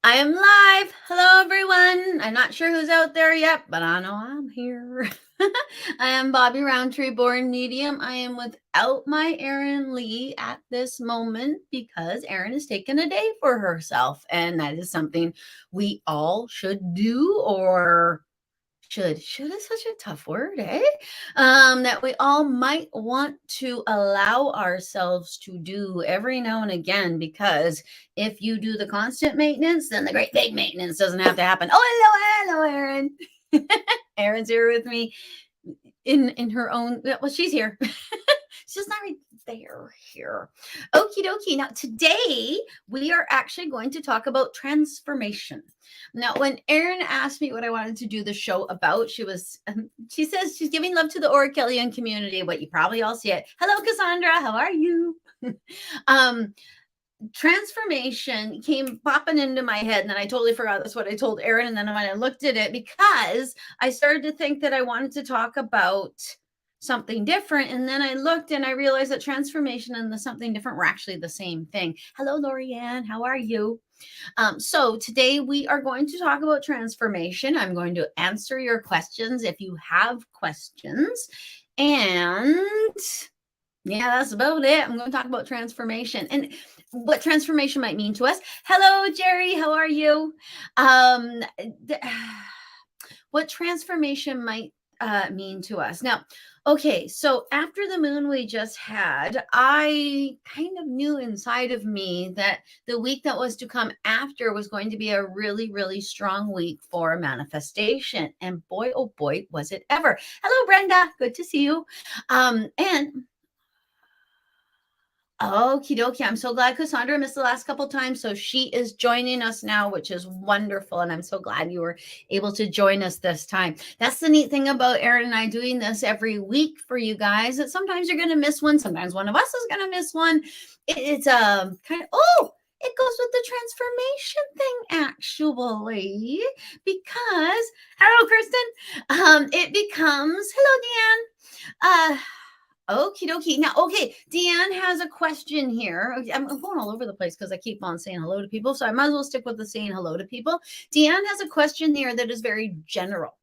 I am live. Hello, everyone. I'm not sure who's out there yet, but I know I'm here. I am Bobbi Rowntree, born medium. I am without my Erin Lee at this moment because Erin has taken a day for herself. And that is something we all should do, or should is such a tough word, eh? That we all might want to allow ourselves to do every now and again, because if you do the constant maintenance, then the great big maintenance doesn't have to happen. Oh, hello, Erin. Erin's here with me in her own, well, she's here. She's not right there here. Okie dokie. Now, today we are actually going to talk about transformation. Now, when Erin asked me what I wanted to do the show about, she says she's giving love to the Orachellian community, but you probably all see it. Hello, Cassandra. How are you? Transformation came popping into my head, and then I totally forgot that's what I told Erin. And then when I looked at it, because I started to think that I wanted to talk about something different, and then I looked and I realized that transformation and the something different were actually the same thing. Hello, Lorianne. How are you? So today we are going to talk about transformation. I'm going to answer your questions if you have questions, and yeah, that's about it. I'm going to talk about transformation and what transformation might mean to us. Hello, Jerry. How are you? What transformation might mean to us. Now, okay, so after the moon we just had, I kind of knew inside of me that the week that was to come after was going to be a really, really strong week for manifestation. And boy, oh boy, was it ever. Hello, Brenda. Good to see you. And okie dokie. I'm so glad Cassandra missed the last couple times. So she is joining us now, which is wonderful. And I'm so glad you were able to join us this time. That's the neat thing about Erin and I doing this every week for you guys, that sometimes you're going to miss one. Sometimes one of us is going to miss one. It's kind of, it goes with the transformation thing, actually, because, hello, Kristen. It becomes, hello, Deanne. Okie dokie. Now, okay, Deanne has a question here. I'm going all over the place because I keep on saying hello to people, so I might as well stick with the saying hello to people. Deanne has a question here that is very general.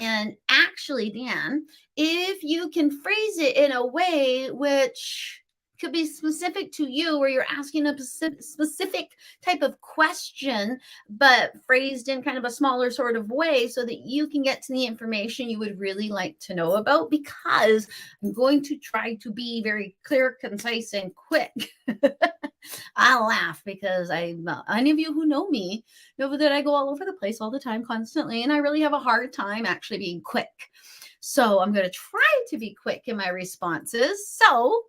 And actually, Deanne, if you can phrase it in a way which could be specific to you, where you're asking a specific type of question, but phrased in kind of a smaller sort of way so that you can get to the information you would really like to know about, because I'm going to try to be very clear, concise, and quick. I laugh because any of you who know me know that I go all over the place all the time, constantly, and I really have a hard time actually being quick. So I'm going to try to be quick in my responses. So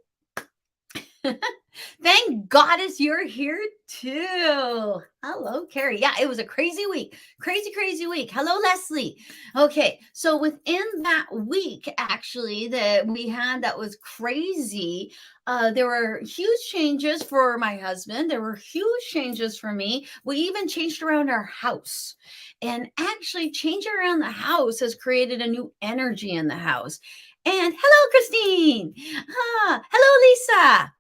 thank Goddess you're here too. Hello, Carrie. Yeah, it was a crazy week. Crazy week. Hello, Leslie. Okay, so within that week, actually, that we had that was crazy, there were huge changes for my husband. There were huge changes for me. We even changed around our house. And actually, changing around the house has created a new energy in the house. And hello, Christine. Hello, Lisa.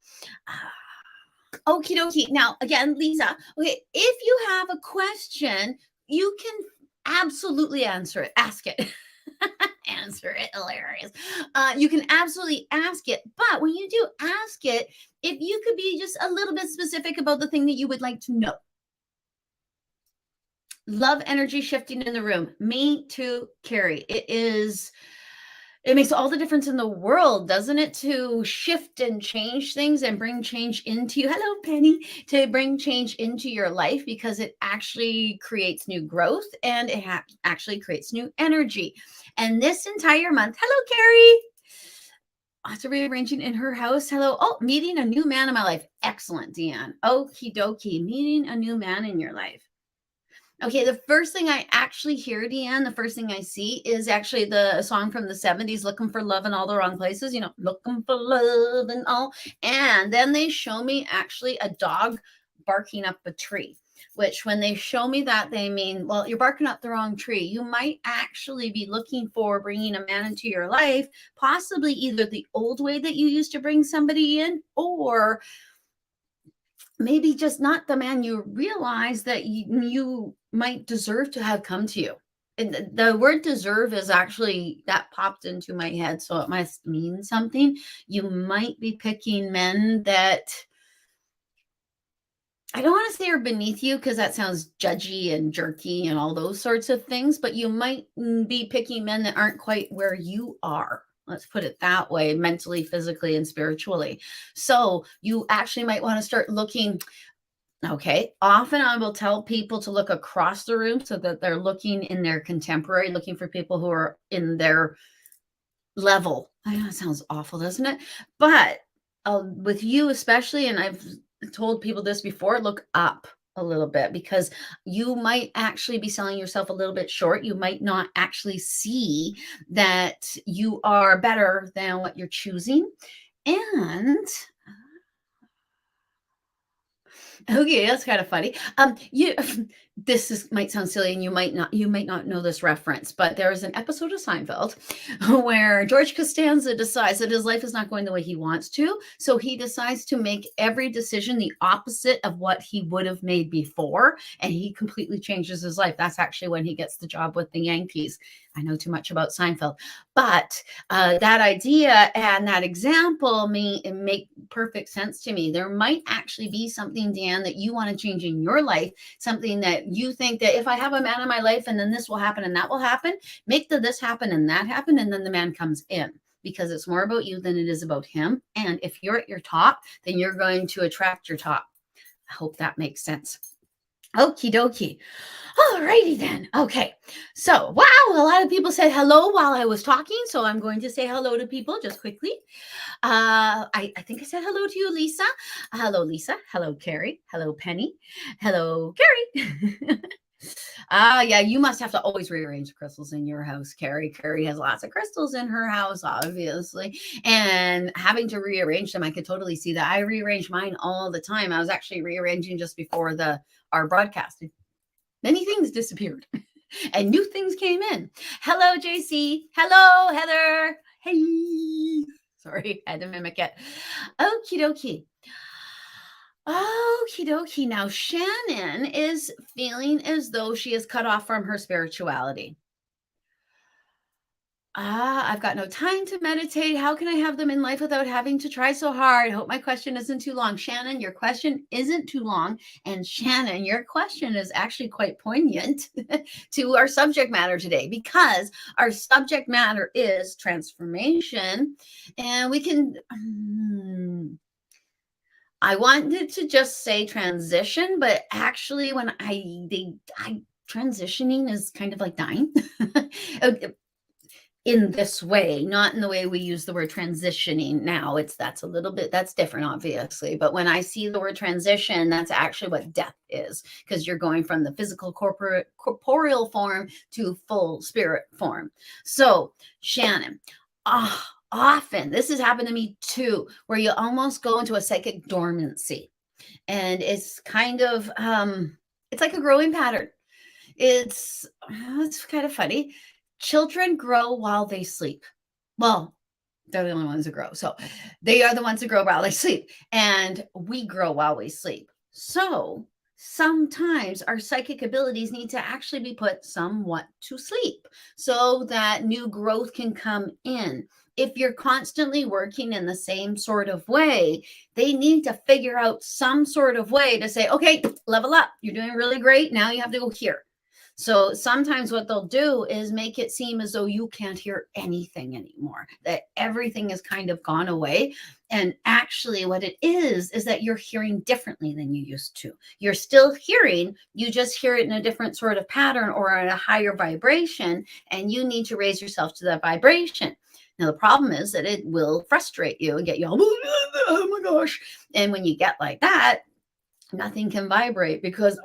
Okie dokie. Now, again, Lisa, okay, if you have a question, you can absolutely answer it. Ask it. Answer it. Hilarious. You can absolutely ask it. But when you do ask it, if you could be just a little bit specific about the thing that you would like to know. Love energy shifting in the room. Me too, Carrie. It makes all the difference in the world, doesn't it, to shift and change things and bring change into you. Hello, Penny. To bring change into your life, because it actually creates new growth, and it actually creates new energy. And this entire month, hello, Carrie. Lots of rearranging in her house. Hello. Oh, meeting a new man in my life. Excellent, Deanne. Okie dokie. Meeting a new man in your life. Okay, the first thing I actually hear, Deanne, the first thing I see is actually the song from the 70s, Looking for Love in All the Wrong Places, looking for love and all. And then they show me actually a dog barking up a tree, which when they show me that, they mean, well, you're barking up the wrong tree. You might actually be looking for bringing a man into your life, possibly either the old way that you used to bring somebody in, or maybe just not the man you realize that you might deserve to have come to you. And the word deserve is actually, that popped into my head, so it must mean something. You might be picking men that, I don't want to say are beneath you because that sounds judgy and jerky and all those sorts of things, but you might be picking men that aren't quite where you are. Let's put it that way, mentally, physically, and spiritually. So you actually might want to start looking. Okay. Often I will tell people to look across the room so that they're looking in their contemporary, looking for people who are in their level. I know it sounds awful, doesn't it? But with you especially, and I've told people this before, look up a little bit, because you might actually be selling yourself a little bit short. You might not actually see that you are better than what you're choosing. And okay, that's kind of funny. You might sound silly, and you might not know this reference, but there is an episode of Seinfeld where George Costanza decides that his life is not going the way he wants to, so he decides to make every decision the opposite of what he would have made before, and he completely changes his life. That's actually when he gets the job with the Yankees. I know too much about Seinfeld, but that idea and that example make perfect sense to me. There might actually be something, Dan, that you want to change in your life, something that you think that if I have a man in my life and then this will happen and that will happen, make this happen and that happen, and then the man comes in, because it's more about you than it is about him. And if you're at your top, then you're going to attract your top. I hope that makes sense. Okie dokie. All righty then. Okay. So, wow, a lot of people said hello while I was talking. So I'm going to say hello to people just quickly. I think I said hello to you, Lisa. Hello, Lisa. Hello, Carrie. Hello, Penny. Hello, Carrie. Yeah, you must have to always rearrange the crystals in your house, Carrie. Carrie has lots of crystals in her house, obviously, and having to rearrange them, I could totally see that. I rearrange mine all the time. I was actually rearranging just before our broadcast. Many things disappeared and new things came in. Hello, JC. Hello, Heather. Hey. Sorry, I had to mimic it. Okie dokie. Okie dokie. Now, Shannon is feeling as though she is cut off from her spirituality. I've got no time to meditate. How can I have them in life without having to try so hard? Hope my question isn't too long. Shannon, your question isn't too long. And Shannon, your question is actually quite poignant to our subject matter today, because our subject matter is transformation. And we can, I wanted to just say transition, but actually when transitioning is kind of like dying. In this way, not in the way we use the word transitioning now. That's different, obviously. But when I see the word transition, that's actually what death is, because you're going from the physical corporeal form to full spirit form. So, Shannon, often this has happened to me too, where you almost go into a psychic dormancy, and it's kind of it's like a growing pattern. It's kind of funny. Children grow while they sleep. Well, they're the only ones that grow. So they are the ones that grow while they sleep. And we grow while we sleep. So sometimes our psychic abilities need to actually be put somewhat to sleep so that new growth can come in. If you're constantly working in the same sort of way, they need to figure out some sort of way to say, okay, level up. You're doing really great. Now you have to go here. So sometimes what they'll do is make it seem as though you can't hear anything anymore, that everything has kind of gone away. And actually what it is that you're hearing differently than you used to. You're still hearing, you just hear it in a different sort of pattern or at a higher vibration, and you need to raise yourself to that vibration. Now, the problem is that it will frustrate you and get you all, oh my gosh. And when you get like that, nothing can vibrate, because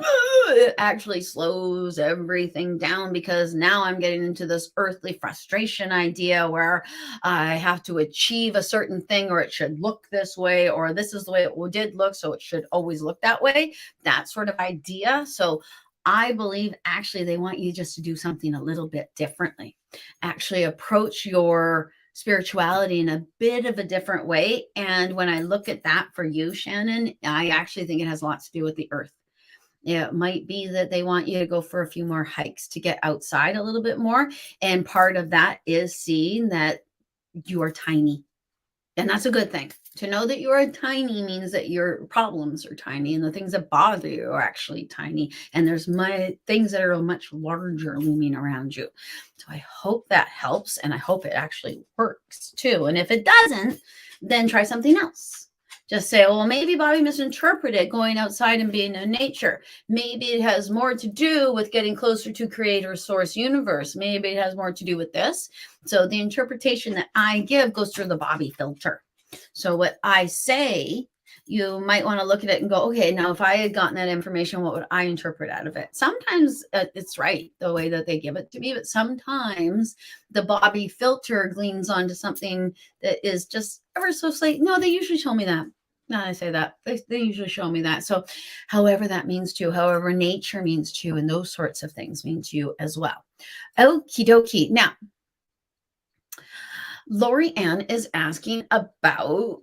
it actually slows everything down, because now I'm getting into this earthly frustration idea where I have to achieve a certain thing, or it should look this way, or this is the way it did look, so it should always look that way. That sort of idea. So I believe actually they want you just to do something a little bit differently. Actually approach your spirituality in a bit of a different way. And when I look at that for you, Shannon, I actually think it has lots to do with the earth. It might be that they want you to go for a few more hikes to get outside a little bit more. And part of that is seeing that you are tiny. And that's a good thing. To know that you are tiny means that your problems are tiny and the things that bother you are actually tiny. And there's things that are much larger looming around you. So I hope that helps. And I hope it actually works too. And if it doesn't, then try something else. Just say, well, maybe Bobbi misinterpreted going outside and being in nature. Maybe it has more to do with getting closer to creator, source, universe. Maybe it has more to do with this. So the interpretation that I give goes through the Bobbi filter. So what I say, you might want to look at it and go, okay, now if I had gotten that information, what would I interpret out of it? Sometimes it's right the way that they give it to me, but sometimes the Bobbi filter gleans onto something that is just ever so slight. No, they usually show me that. Now I say that, they usually show me that. So however that means to you, however nature means to you, and those sorts of things mean to you as well. Okie dokie. Now, Lori Ann is asking about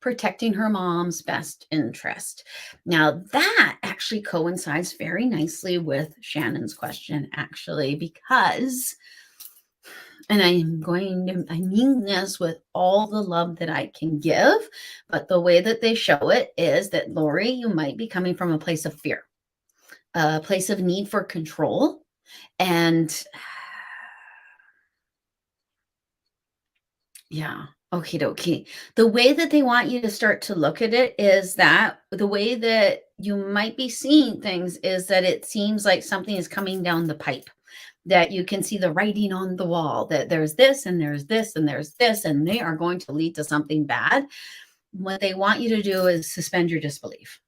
protecting her mom's best interest. Now, that actually coincides very nicely with Shannon's question, actually, because, and I mean this with all the love that I can give, but the way that they show it is that, Lori, you might be coming from a place of fear, a place of need for control, and yeah. Okie dokie. The way that they want you to start to look at it is that the way that you might be seeing things is that it seems like something is coming down the pipe, that you can see the writing on the wall, that there's this and there's this and there's this, and they are going to lead to something bad. What they want you to do is suspend your disbelief.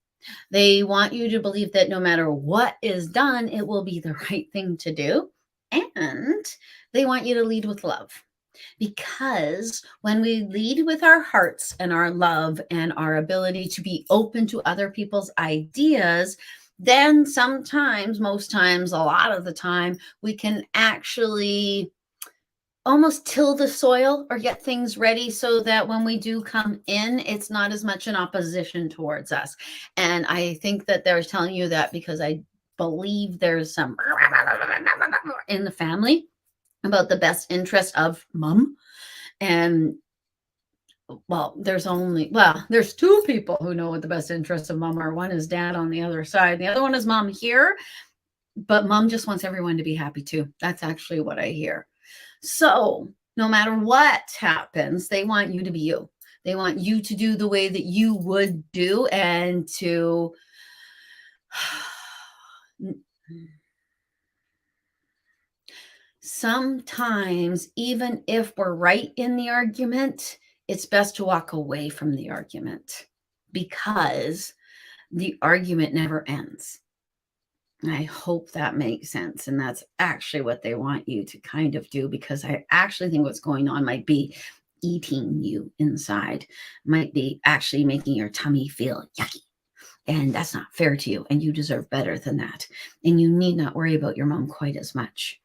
They want you to believe that no matter what is done, it will be the right thing to do. And they want you to lead with love. Because when we lead with our hearts and our love and our ability to be open to other people's ideas, then sometimes, most times, a lot of the time, we can actually almost till the soil or get things ready so that when we do come in, it's not as much an opposition towards us. And I think that they're telling you that because I believe there's some in the family about the best interest of mom. And there's two people who know what the best interests of mom are. One is dad on the other side. The other one is mom here, but mom just wants everyone to be happy too. That's actually what I hear. So no matter what happens, they want you to be you. They want you to do the way that you would do and to sometimes, even if we're right in the argument, it's best to walk away from the argument because the argument never ends. I hope that makes sense. And that's actually what they want you to kind of do, because I actually think what's going on might be eating you inside, might be actually making your tummy feel yucky. And that's not fair to you. And you deserve better than that. And you need not worry about your mom quite as much.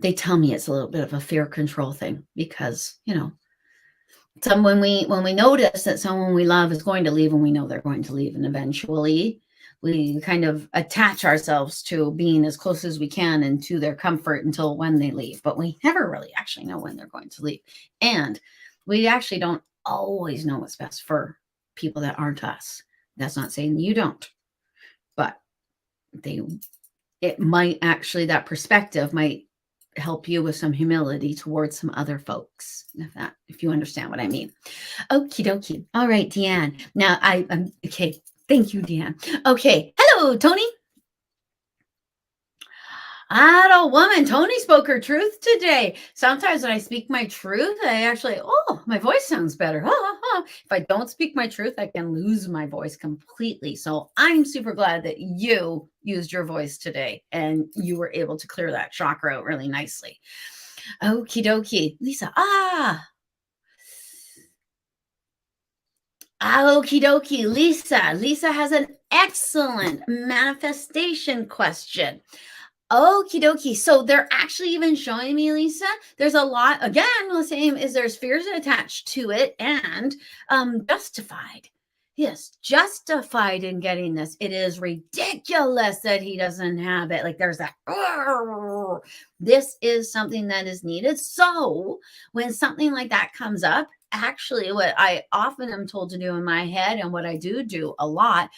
They tell me it's a little bit of a fear control thing because, when we notice that someone we love is going to leave and we know they're going to leave, and eventually we kind of attach ourselves to being as close as we can and to their comfort until when they leave, but we never really actually know when they're going to leave. And we actually don't always know what's best for people that aren't us. That's not saying you don't, but it might actually, that perspective might help you with some humility towards some other folks, if you understand what I mean. Okie dokie. All right, Deanne. Now I'm okay. Thank you, Deanne. Okay. Hello, Tony. Adult woman. Tony spoke her truth today. Sometimes when I speak my truth, I actually, my voice sounds better. If I don't speak my truth, I can lose my voice completely. So I'm super glad that you used your voice today and you were able to clear that chakra out really nicely. Okie dokie. Lisa, okie dokie. Lisa has an excellent manifestation question. Okie dokie. So they're actually even showing me, Lisa, there's a lot, again, the same is there's fears attached to it and justified. Yes, justified in getting this. It is ridiculous that he doesn't have it. Like there's that, "Arr!" This is something that is needed. So when something like that comes up, actually what I often am told to do in my head and what I do a lot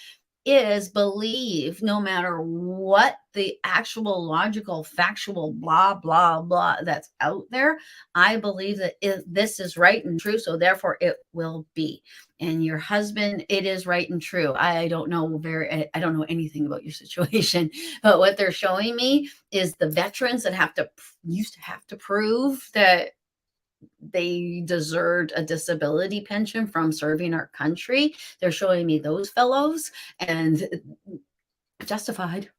is believe no matter what the actual logical factual blah blah blah that's out there, I believe that this is right and true, so therefore it will be. And your husband, it is right and true. I don't know anything about your situation, but what they're showing me is the veterans that used to have to prove that they deserved a disability pension from serving our country. They're showing me those fellows, and justified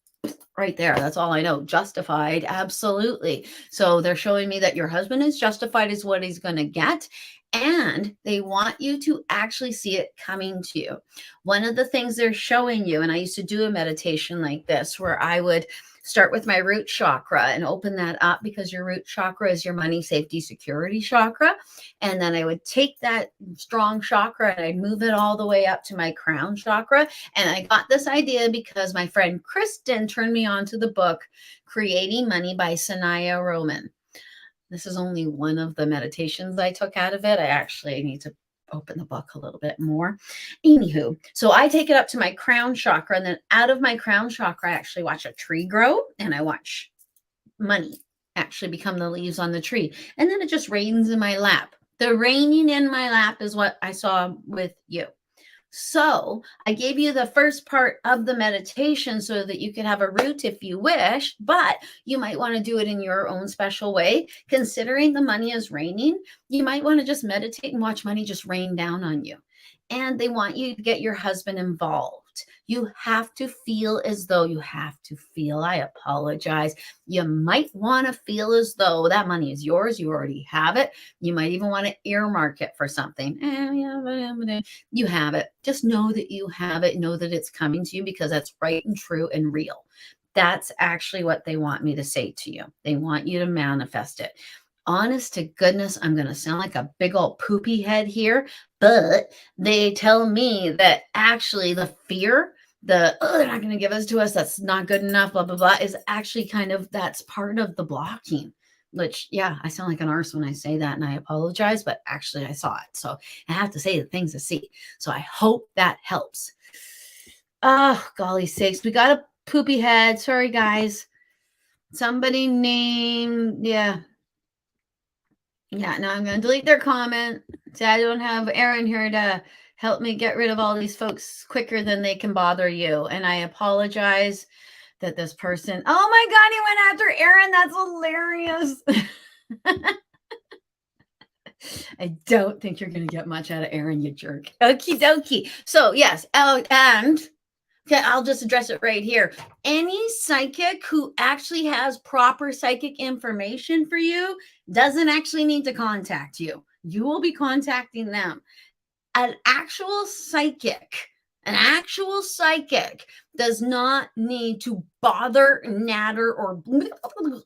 right there. That's all I know. Justified. Absolutely. So they're showing me that your husband is justified is what he's going to get. And they want you to actually see it coming to you. One of the things they're showing you, and I used to do a meditation like this where I would start with my root chakra and open that up, because your root chakra is your money, safety, security chakra. And then I would take that strong chakra and I'd move it all the way up to my crown chakra. And I got this idea because my friend Kristen turned me on to the book Creating Money by Sanaya Roman. This is only one of the meditations I took out of it. I actually need to open the book a little bit more. Anywho, so I take it up to my crown chakra, and then out of my crown chakra, I actually watch a tree grow, and I watch money actually become the leaves on the tree. And then it just rains in my lap. The raining in my lap is what I saw with you. So I gave you the first part of the meditation so that you can have a root if you wish, but you might want to do it in your own special way. Considering the money is raining, you might want to just meditate and watch money just rain down on you. And they want you to get your husband involved. You have to feel as though I apologize. You might want to feel as though that money is yours. You already have it. You might even want to earmark it for something. You have it. Just know that you have it. Know that it's coming to you, because that's right and true and real. That's actually what they want me to say to you. They want you to manifest it. Honest to goodness, I'm going to sound like a big old poopy head here, but they tell me that actually the fear, they're not going to give us to us, that's not good enough, blah, blah, blah, is actually that's part of the blocking. Which, yeah, I sound like an arse when I say that, and I apologize, but actually I saw it. So I have to say the things I see. So I hope that helps. Oh, golly sakes. We got a poopy head. Sorry, guys. Somebody named, yeah, now I'm going to delete their comment. So I don't have Erin here to help me get rid of all these folks quicker than they can bother you. And I apologize that this person, oh my God, he went after Erin. That's hilarious. I don't think you're going to get much out of Erin, you jerk. Okie dokie. So yes, and okay, I'll just address it right here. Any psychic who actually has proper psychic information for you doesn't actually need to contact you. You will be contacting them. An actual psychic does not need to bother, natter, or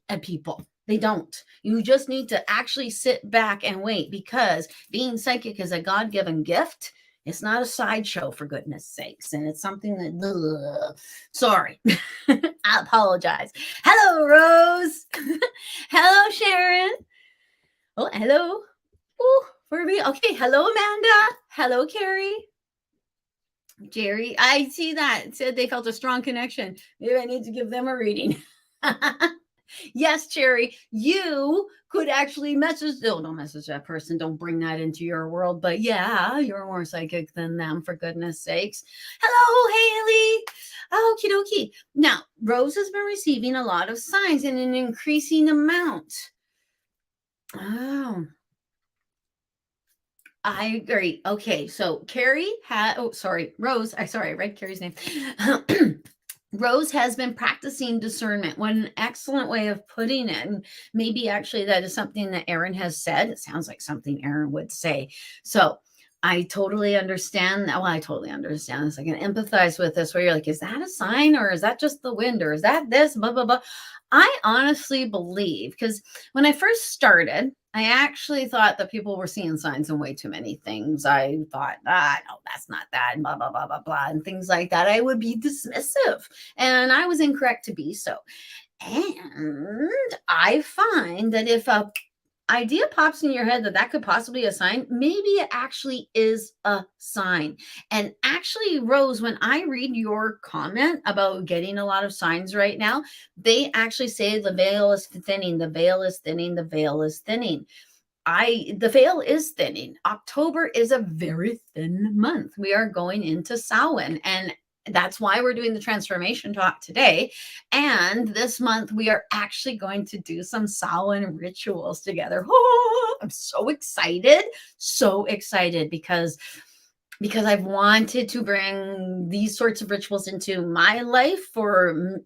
at people. They don't. You just need to actually sit back and wait, because being psychic is a God-given gift. It's not a sideshow, for goodness sakes. And it's something that, sorry, I apologize. Hello, Rose. Hello, Sharon. Oh, hello. Oh, Furby. Okay. Hello, Amanda. Hello, Carrie. Jerry. I see that. It said they felt a strong connection. Maybe I need to give them a reading. Yes, Cherry, you could actually don't message that person. Don't bring that into your world. But yeah, you're more psychic than them, for goodness sakes. Hello, Haley. Okie dokie. Now, Rose has been receiving a lot of signs in an increasing amount. Oh, I agree. Okay, so Carrie Rose. I read Carrie's name. Rose has been practicing discernment. What an excellent way of putting it. And maybe actually that is something that Erin has said. It sounds like something Erin would say. So I totally understand. Well, I totally understand this. I can empathize with this where you're like, is that a sign or is that just the wind or is that this? Blah, blah, blah. I honestly believe because when I first started, I actually thought that people were seeing signs in way too many things. I thought, no, that's not that, and blah, blah, blah, blah, blah, and things like that. I would be dismissive. And I was incorrect to be so. And I find that if a idea pops in your head that that could possibly be a sign, maybe it actually is a sign. And actually, Rose, when I read your comment about getting a lot of signs right now, they actually say the veil is thinning, the veil is thinning, the veil is thinning. The veil is thinning. October is a very thin month. We are going into Samhain, and that's why we're doing the transformation talk today. And this month, we are actually going to do some Samhain rituals together. Oh, I'm so excited because I've wanted to bring these sorts of rituals into my life for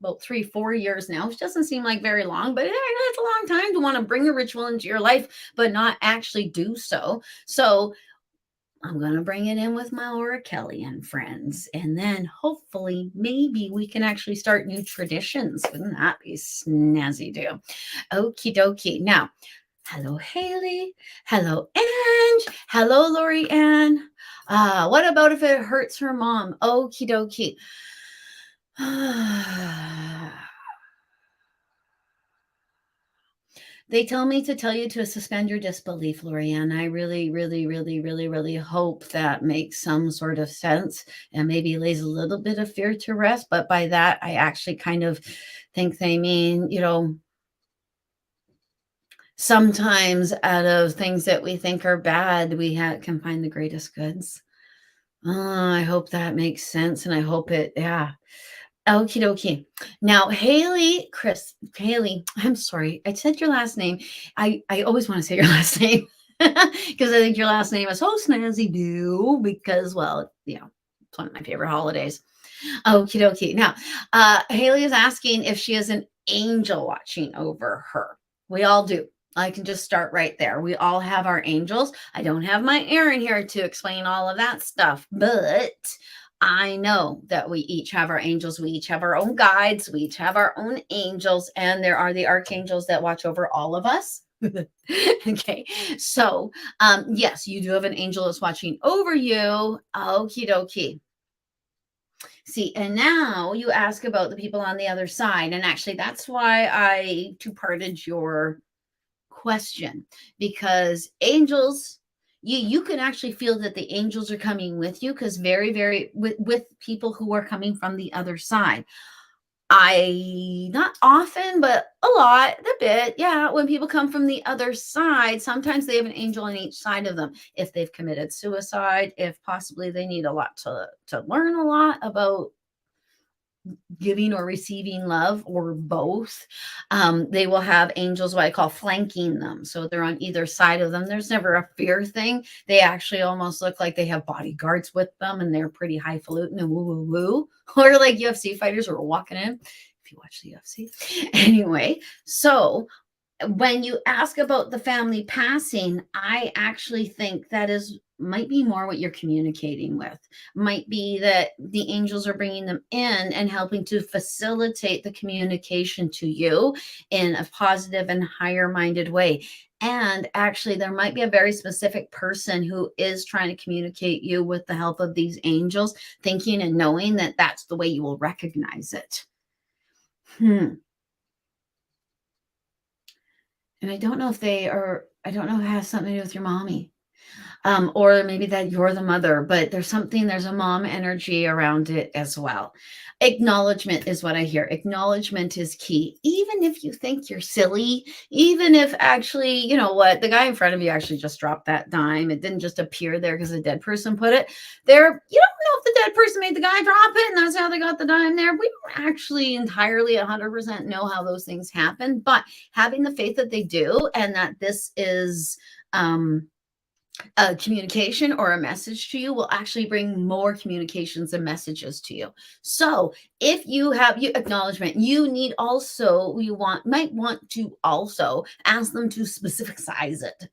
about 3-4 years now, which doesn't seem like very long, but it's a long time to want to bring a ritual into your life, but not actually do so. So I'm going to bring it in with my Orachellian friends. And then hopefully, maybe we can actually start new traditions. Wouldn't that be snazzy do? Okie dokie. Now, hello, Haley. Hello, Ange. Hello, Lori Ann. What about if it hurts her mom? Okie dokie. They tell me to tell you to suspend your disbelief, Lorianne. I really, really, really, really, really hope that makes some sort of sense and maybe lays a little bit of fear to rest. But by that, I actually kind of think they mean, sometimes out of things that we think are bad, we can find the greatest goods. I hope that makes sense. And I hope yeah. Okie dokie. Now, Haley, I'm sorry. I said your last name. I always want to say your last name because I think your last name is so snazzy do because, well, it's one of my favorite holidays. Okie dokie. Now, Haley is asking if she has an angel watching over her. We all do. I can just start right there. We all have our angels. I don't have my Erin here to explain all of that stuff, but I know that we each have our angels. We each have our own guides. We each have our own angels. And there are the archangels that watch over all of us. Okay. So, yes, you do have an angel that's watching over you. Okie dokie. See, and now you ask about the people on the other side. And actually, that's why I two-parted your question, because angels, you can actually feel that the angels are coming with you, because very, very with people who are coming from the other side. Not often, but a bit. Yeah. When people come from the other side, sometimes they have an angel on each side of them. If they've committed suicide, if possibly they need a lot to learn a lot about giving or receiving love, or both. They will have angels, what I call flanking them. So they're on either side of them. There's never a fear thing. They actually almost look like they have bodyguards with them, and they're pretty highfalutin and woo woo woo, or like UFC fighters who are walking in. If you watch the UFC, anyway. So when you ask about the family passing, I actually think that might be more what you're communicating with. Might be that the angels are bringing them in and helping to facilitate the communication to you in a positive and higher minded way. And actually, there might be a very specific person who is trying to communicate you with the help of these angels, thinking and knowing that that's the way you will recognize it. And I don't know if I don't know if it has something to do with your mommy. Or maybe that you're the mother, but there's a mom energy around it as well. Acknowledgement is what I hear. Acknowledgement is key. Even if you think you're silly, even if actually, you know what, the guy in front of you actually just dropped that dime. It didn't just appear there because a dead person put it there. You don't know if the dead person made the guy drop it and that's how they got the dime there. We don't actually entirely 100% know how those things happen, but having the faith that they do, and that this is, a communication or a message to you, will actually bring more communications and messages to you. So if you have acknowledgement, you might want to also ask them to specific size it.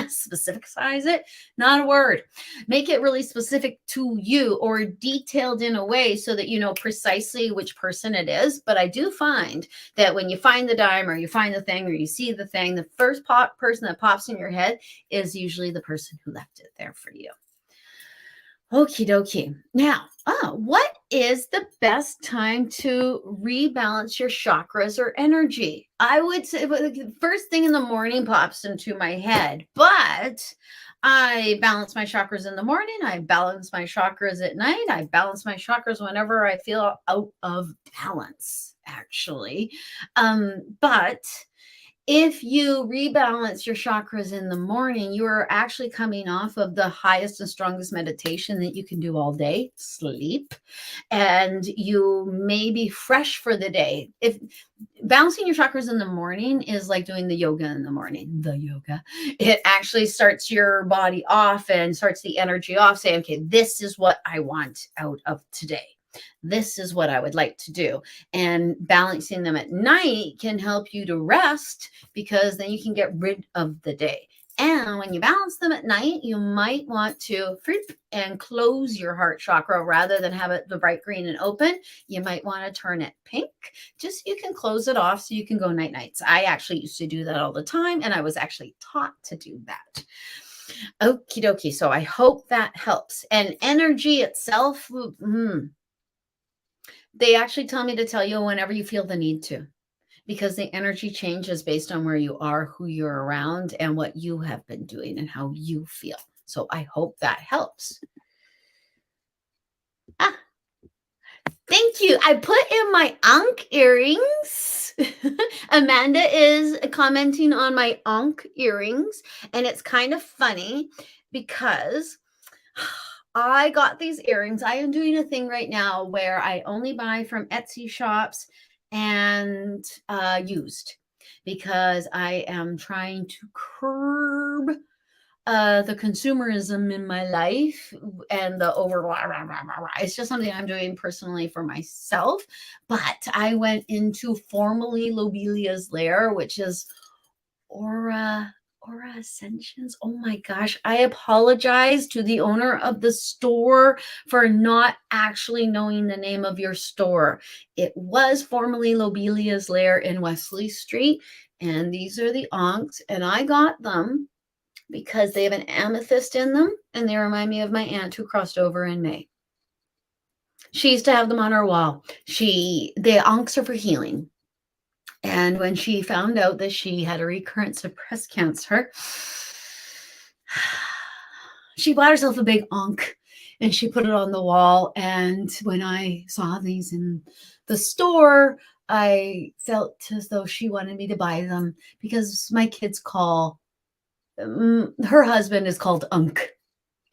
Specificize it, not a word. Make it really specific to you or detailed in a way so that you know precisely which person it is. But I do find that when you find the dime or you find the thing or you see the thing, the first person that pops in your head is usually the person who left it there for you. Okie dokie. Now, what is the best time to rebalance your chakras or energy? I would say the first thing in the morning pops into my head, but I balance my chakras in the morning. I balance my chakras at night. I balance my chakras whenever I feel out of balance, actually. But if you rebalance your chakras in the morning, you are actually coming off of the highest and strongest meditation that you can do all day, sleep, and you may be fresh for the day. If balancing your chakras in the morning is like doing the yoga in the morning, it actually starts your body off and starts the energy off, saying, okay, this is what I want out of today. This is what I would like to do. And balancing them at night can help you to rest because then you can get rid of the day. And when you balance them at night, you might want to and close your heart chakra rather than have it the bright green and open. You might want to turn it pink, just so you can close it off so you can go night nights. I actually used to do that all the time, and I was actually taught to do that. Okie dokie. So I hope that helps. And energy itself, they actually tell me to tell you whenever you feel the need to, because the energy changes based on where you are, who you're around, and what you have been doing and how you feel. So I hope that helps. Thank you. I put in my Ankh earrings. Amanda is commenting on my Ankh earrings, and it's kind of funny because I got these earrings. I am doing a thing right now where I only buy from Etsy shops and used, because I am trying to curb the consumerism in my life and the it's just something I'm doing personally for myself. But I went into formerly Lobelia's lair, which is Aura Ascensions. Oh my gosh. I apologize to the owner of the store for not actually knowing the name of your store. It was formerly Lobelia's Lair in Wesley Street. And these are the Ankhs. And I got them because they have an amethyst in them. And they remind me of my aunt who crossed over in May. She used to have them on her wall. The Ankhs are for healing. And when she found out that she had a recurrence of breast cancer, she bought herself a big Ankh and she put it on the wall. And when I saw these in the store, I felt as though she wanted me to buy them because my kids her husband is called Unk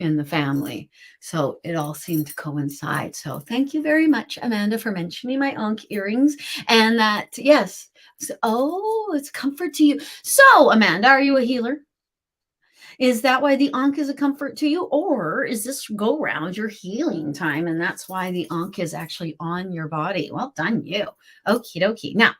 in the family. So it all seemed to coincide. So thank you very much, Amanda, for mentioning my Ankh earrings. And that, yes. So, it's comfort to you. So, Amanda, are you a healer? Is that why the Ankh is a comfort to you? Or is this go round your healing time? And that's why the Ankh is actually on your body. Well done, you. Okie dokie. Now,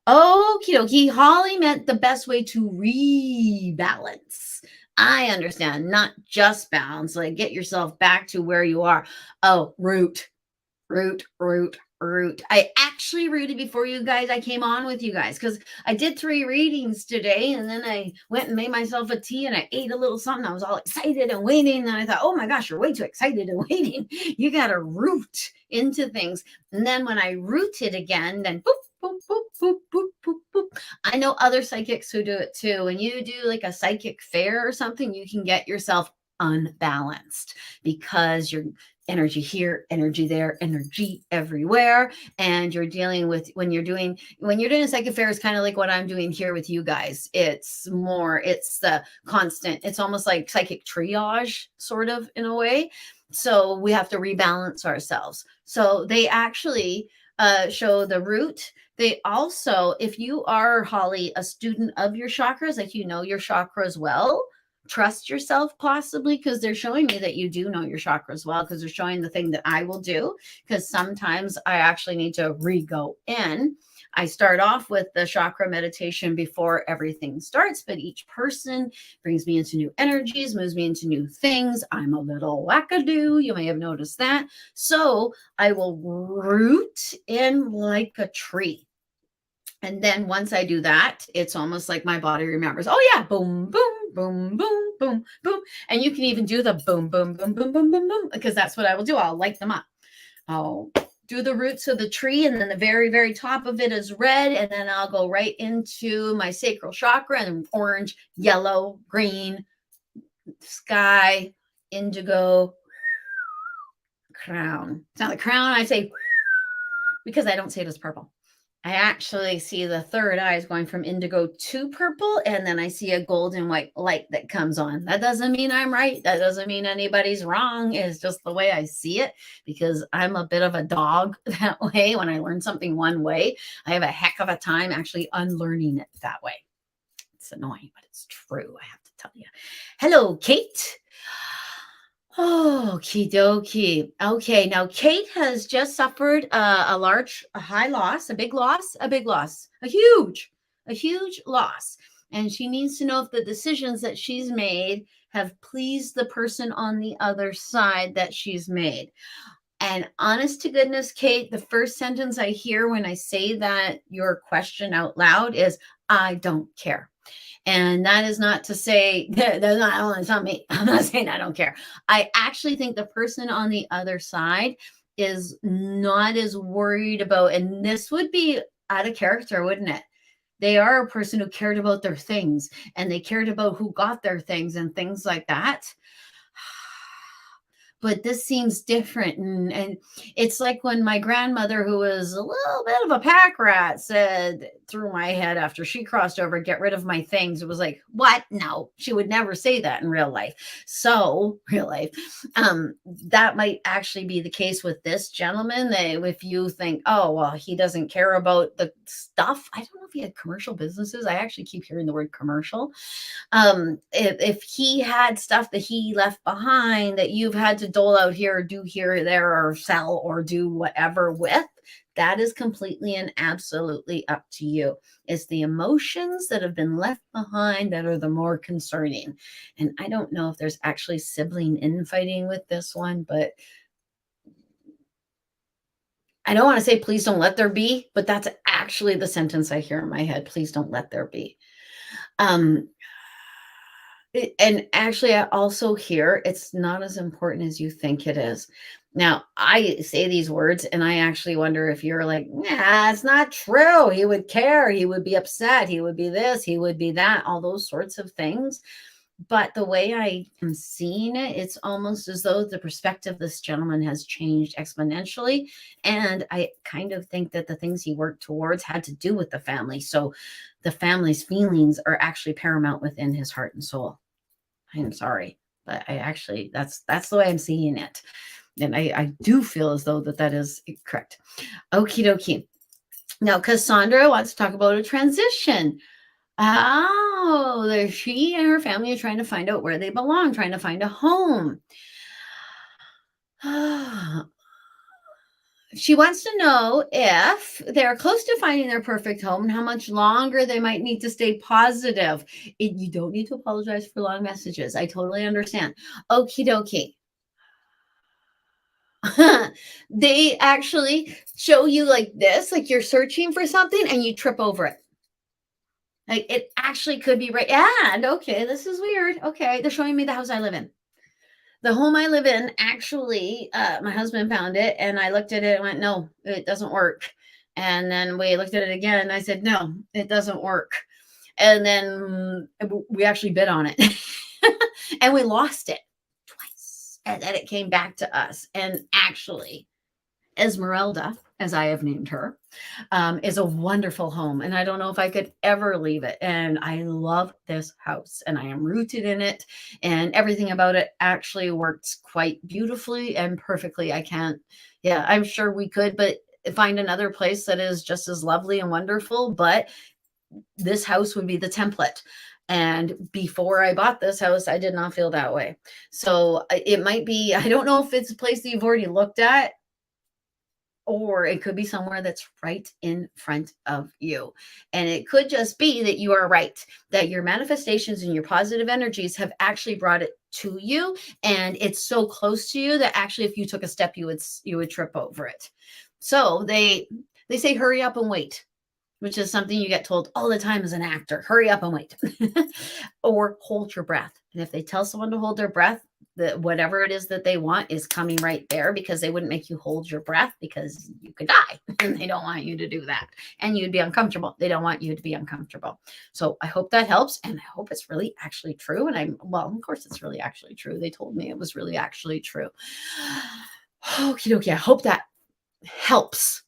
okie dokie. Holly meant the best way to rebalance. I understand, not just balance, like get yourself back to where you are. Oh, root. I actually rooted before you guys. I came on with you guys because I did 3 readings today, and then I went and made myself a tea and I ate a little something. I was all excited and waiting, and I thought, oh my gosh, you're way too excited and waiting. You got to root into things. And then when I rooted again, then boop, boop, boop, boop, boop, boop, boop. I know other psychics who do it too. When you do like a psychic fair or something, you can get yourself unbalanced because you're energy here, energy there, energy everywhere. And you're dealing with when you're doing a psychic fair is kind of like what I'm doing here with you guys. It's the constant, it's almost like psychic triage sort of in a way. So we have to rebalance ourselves. So they actually show the root. They also, if you are, Holly, a student of your chakras, like you know your chakras well, trust yourself possibly, because they're showing me that you do know your chakras well, because they're showing the thing that I will do, because sometimes I actually need to re-go in. I start off with the chakra meditation before everything starts, but each person brings me into new energies, moves me into new things. I'm a little wackadoo. You may have noticed that. So I will root in like a tree. And then once I do that, it's almost like my body remembers, oh yeah, boom, boom, boom, boom, boom, boom. And you can even do the boom, boom, boom, boom, boom, boom, boom, because that's what I will do. I'll light them up. I'll do the roots of the tree, and then the very, very top of it is red. And then I'll go right into my sacral chakra and orange, yellow, green, sky, indigo, crown. It's not the crown. I say, because I don't say it as purple. I actually see the third eye is going from indigo to purple, and then I see a golden white light that comes on. That doesn't mean I'm right. That doesn't mean anybody's wrong. It's just the way I see it, because I'm a bit of a dog that way. When I learn something one way, I have a heck of a time actually unlearning it that way. It's annoying, but it's true. I have to tell you. Hello, Kate. Oh, okie dokie. Okay, now Kate has just suffered a big loss, a huge loss. And she needs to know if the decisions that she's made have pleased the person on the other side that she's made. And honest to goodness, Kate, the first sentence I hear when I say that your question out loud is, I don't care. And that is not to say that they're not only telling me, I'm not saying I don't care. I actually think the person on the other side is not as worried about, and this would be out of character, wouldn't it? They are a person who cared about their things, and they cared about who got their things and things like that. But this seems different. And it's like when my grandmother, who was a little bit of a pack rat, said through my head after she crossed over, get rid of my things. It was like, what? No, she would never say that in real life. So that might actually be the case with this gentleman. If you think, oh, well, he doesn't care about the stuff. I don't know if he had commercial businesses. I actually keep hearing the word commercial. If he had stuff that he left behind that you've had to dole out here, or do here or there, or sell, or do whatever with, that is completely and absolutely up to you. It's the emotions that have been left behind that are the more concerning. And I don't know if there's actually sibling infighting with this one, but I don't want to say please don't let there be, but that's actually the sentence I hear in my head. Please don't let there be. And actually, I also hear it's not as important as you think it is. Now, I say these words, and I actually wonder if you're like, nah, it's not true. He would care. He would be upset. He would be this. He would be that. All those sorts of things. But the way I am seeing it, it's almost as though the perspective of this gentleman has changed exponentially. And I kind of think that the things he worked towards had to do with the family. So the family's feelings are actually paramount within his heart and soul. I am sorry, but I actually, that's the way I'm seeing it. And I do feel as though that is correct. Okie dokie. Now, Cassandra wants to talk about a transition. Oh, she and her family are trying to find out where they belong, trying to find a home. She wants to know if they're close to finding their perfect home and how much longer they might need to stay positive. You don't need to apologize for long messages. I totally understand. Okie dokie. They actually show you like this, like you're searching for something and you trip over it. Like it actually could be right. And okay, this is weird. Okay, they're showing me the house I live in. The home I live in, actually, my husband found it, and I looked at it and went, no, it doesn't work. And then we looked at it again, and I said, no, it doesn't work. And then we actually bid on it, and we lost it twice. And then it came back to us. And actually, Esmeralda, as I have named her, is a wonderful home. And I don't know if I could ever leave it. And I love this house, and I am rooted in it, and everything about it actually works quite beautifully and perfectly. I'm sure we could, but find another place that is just as lovely and wonderful. But this house would be the template. And before I bought this house, I did not feel that way. So it might be, I don't know if it's a place that you've already looked at, or it could be somewhere that's right in front of you. And it could just be that you are right, that your manifestations and your positive energies have actually brought it to you, and it's so close to you that actually if you took a step, you would trip over it. So they say hurry up and wait, which is something you get told all the time as an actor. Hurry up and wait. Or hold your breath. And if they tell someone to hold their breath, that whatever it is that they want is coming right there, because they wouldn't make you hold your breath because you could die and they don't want you to do that. And you'd be uncomfortable. They don't want you to be uncomfortable. So I hope that helps. And I hope it's really actually true. And well, of course it's really actually true. They told me it was really actually true. Okie dokie. I hope that helps.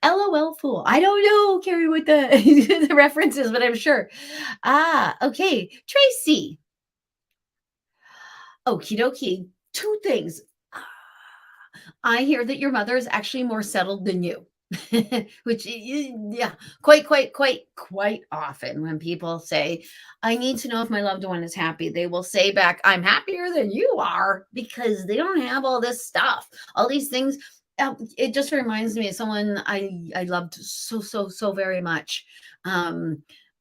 LOL fool. I don't know, Carrie, what the, the reference is, but I'm sure. Okay. Tracy. Okie dokie. Two things. I hear that your mother is actually more settled than you. Which, yeah, quite often when people say, I need to know if my loved one is happy, they will say back, I'm happier than you are, because they don't have all this stuff, all these things. It just reminds me of someone I loved so very much.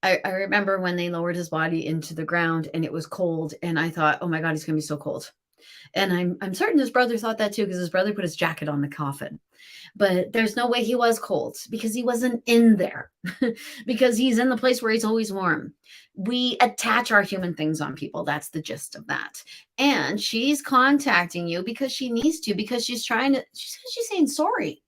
I remember when they lowered his body into the ground and it was cold, and I thought, oh my God, he's gonna be so cold. And I'm certain his brother thought that too, because his brother put his jacket on the coffin. But there's no way he was cold, because he wasn't in there, because he's in the place where he's always warm. We attach our human things on people. That's the gist of that. And she's contacting you because she needs to, because she's saying sorry.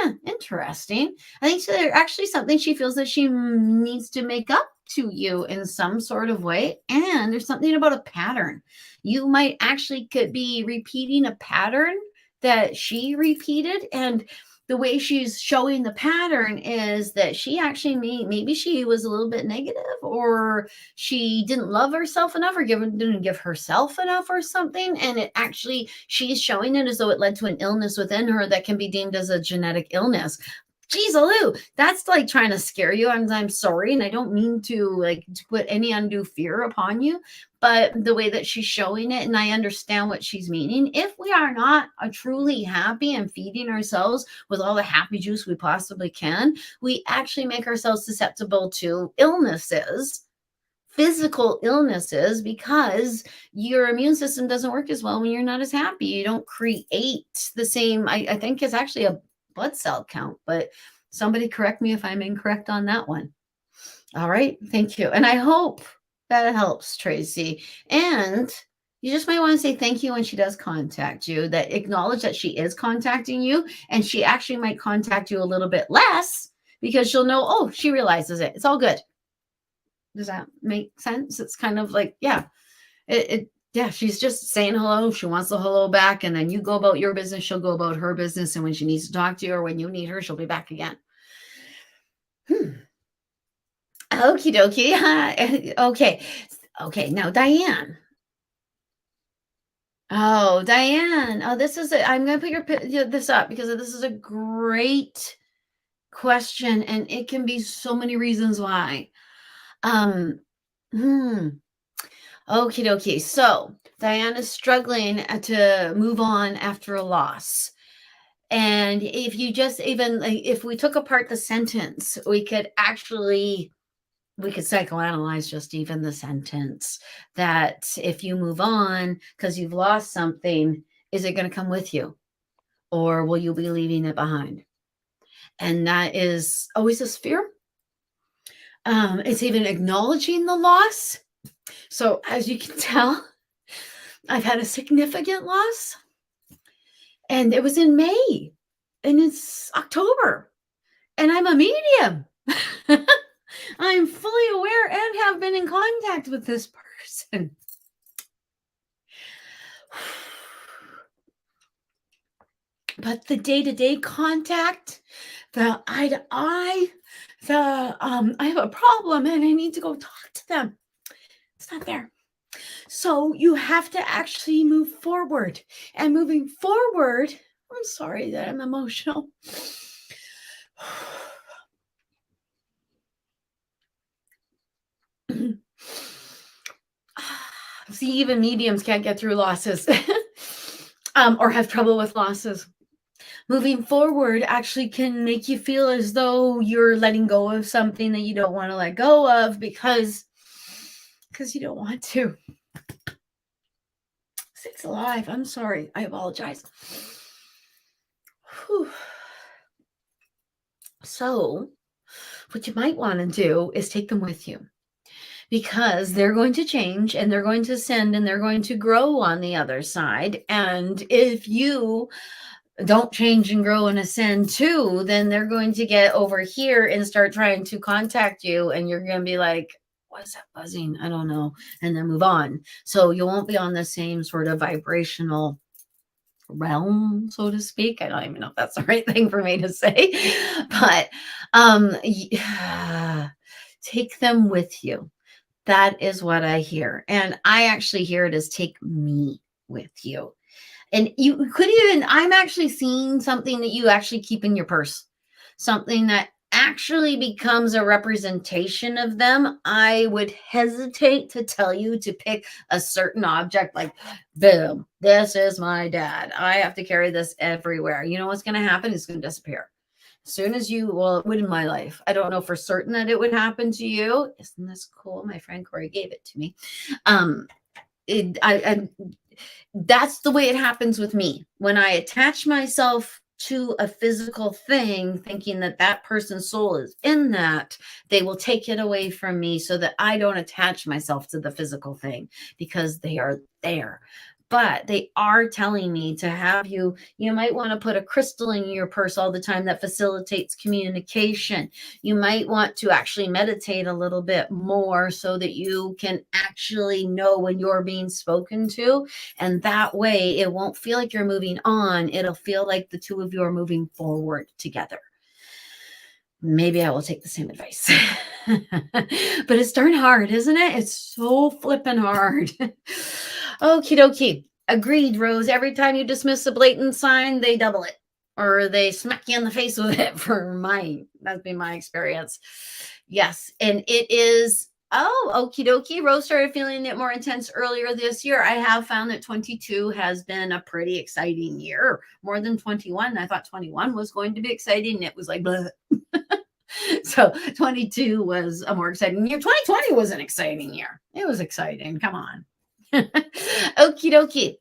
Yeah, interesting. I think there's actually something she feels that she needs to make up to you in some sort of way. And there's something about a pattern. You might actually could be repeating a pattern that she repeated. And the way she's showing the pattern is that she actually maybe she was a little bit negative, or she didn't love herself enough, or didn't give herself enough or something. And it actually, she's showing it as though it led to an illness within her that can be deemed as a genetic illness. Geez, Aloo, that's like trying to scare you. I'm sorry. And I don't mean to put any undue fear upon you, but the way that she's showing it, and I understand what she's meaning. If we are not truly happy and feeding ourselves with all the happy juice we possibly can, we actually make ourselves susceptible to illnesses, physical illnesses, because your immune system doesn't work as well when you're not as happy. You don't create the same, I think it's actually a blood cell count, but somebody correct me if I'm incorrect on that one. All right. Thank you. And I hope that helps, Tracy. And you just might want to say thank you when she does contact you, that acknowledge that she is contacting you, and she actually might contact you a little bit less, because she'll know, oh, she realizes it. It's all good. Does that make sense? It's kind of like, yeah, yeah, she's just saying hello. She wants the hello back. And then you go about your business. She'll go about her business. And when she needs to talk to you, or when you need her, she'll be back again. Okie dokie. Okay. Okay. Now, Diane. Oh, Diane. Oh, this is it. I'm going to put this up because this is a great question, and it can be so many reasons why. Okie dokie. So Diane is struggling to move on after a loss. And if you just if we took apart the sentence, we could psychoanalyze just even the sentence, that if you move on because you've lost something, is it going to come with you, or will you be leaving it behind? And that is always this fear. It's even acknowledging the loss. So as you can tell, I've had a significant loss, and it was in May, and it's October, and I'm a medium. I'm fully aware and have been in contact with this person. But the day-to-day contact, the eye-to-eye, I have a problem and I need to go talk to them, it's not there. So you have to actually move forward. And moving forward, I'm sorry that I'm emotional. See, even mediums can't get through losses or have trouble with losses. moving forward actually can make you feel as though you're letting go of something that you don't want to let go of because you don't want to. Six alive. I'm sorry. I apologize. Whew. So, what you might want to do is take them with you because they're going to change and they're going to ascend and they're going to grow on the other side. And if you don't change and grow and ascend too, then they're going to get over here and start trying to contact you. And you're going to be like, what's that buzzing? I don't know. And then move on. So you won't be on the same sort of vibrational realm, so to speak. I don't even know if that's the right thing for me to say, but take them with you. That is what I hear. And I actually hear it as take me with you. And you could even, I'm actually seeing something that you actually keep in your purse, something that actually becomes a representation of them. I would hesitate to tell you to pick a certain object like, boom, this is my dad. I have to carry this everywhere. You know what's going to happen? It's going to disappear. As soon as you, well, it would in my life. I don't know for certain that it would happen to you. Isn't this cool? My friend Corey gave it to me. That's the way it happens with me. When I attach myself to a physical thing, thinking that that person's soul is in that, they will take it away from me so that I don't attach myself to the physical thing because they are there. But they are telling me to have you might want to put a crystal in your purse all the time that facilitates communication. You might want to actually meditate a little bit more so that you can actually know when you're being spoken to. And that way it won't feel like you're moving on. It'll feel like the two of you are moving forward together. Maybe I will take the same advice. But it's darn hard, isn't it? It's so flippin' hard. Okie dokie. Agreed, Rose. Every time you dismiss a blatant sign, they double it or they smack you in the face with it. That's been my experience. Yes. And it is, okie dokie. Rose started feeling it more intense earlier this year. I have found that 22 has been a pretty exciting year, more than 21. I thought 21 was going to be exciting. It was like, bleh. So 22 was a more exciting year. 2020 was an exciting year. It was exciting. Come on. Okie dokie.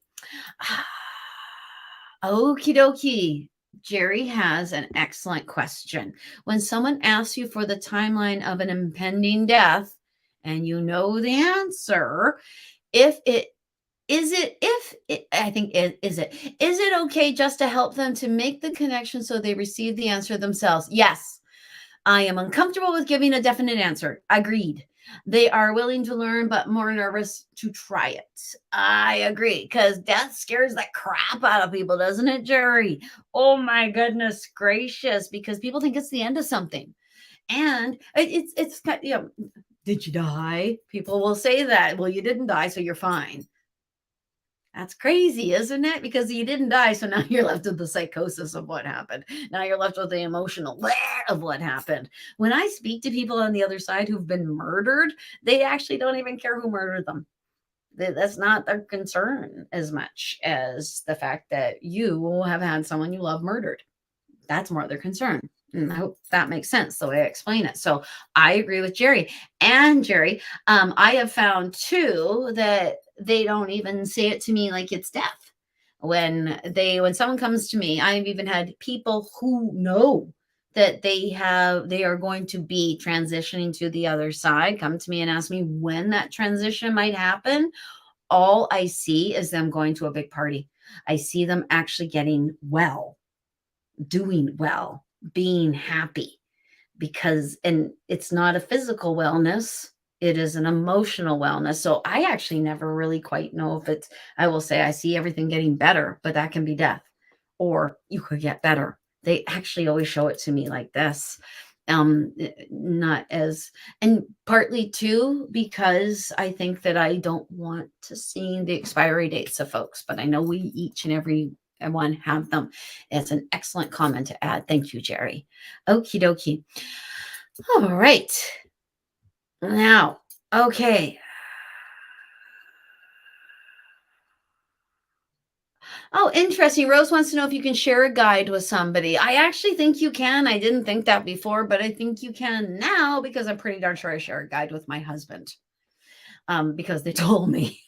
Okie dokie. Jerry has an excellent question. When someone asks you for the timeline of an impending death and you know the answer, is it okay just to help them to make the connection so they receive the answer themselves? Yes. I am uncomfortable with giving a definite answer. Agreed. They are willing to learn, but more nervous to try it. I agree, because death scares the crap out of people, doesn't it, Jerry? Oh my goodness gracious, because people think it's the end of something. And it's did you die? People will say that. Well, you didn't die, so you're fine. That's crazy, isn't it? Because you didn't die, so now you're left with the psychosis of what happened. Now you're left with the emotional of what happened. When I speak to people on the other side who've been murdered, they actually don't even care who murdered them. That's not their concern as much as the fact that you have had someone you love murdered. That's more their concern. And I hope that makes sense the way I explain it. So I agree with Jerry. And Jerry, I have found too that they don't even say it to me like it's death. When someone comes to me, I've even had people who know that they are going to be transitioning to the other side come to me and ask me when that transition might happen. All I see is them going to a big party. I see them actually getting well, doing well, being happy, and it's not a physical wellness, it is an emotional wellness. So I actually never really quite know if I will say I see everything getting better, but that can be death, or you could get better. They actually always show it to me like this. Not as, and partly too, because I think that I don't want to see the expiry dates of folks, but I know we each and every one have them. It's an excellent comment to add. Thank you, Jerry. Okie dokie. All right. Now, okay. Oh, interesting. Rose wants to know if you can share a guide with somebody. I actually think you can. I didn't think that before, but I think you can now because I'm pretty darn sure I share a guide with my husband. Because they told me.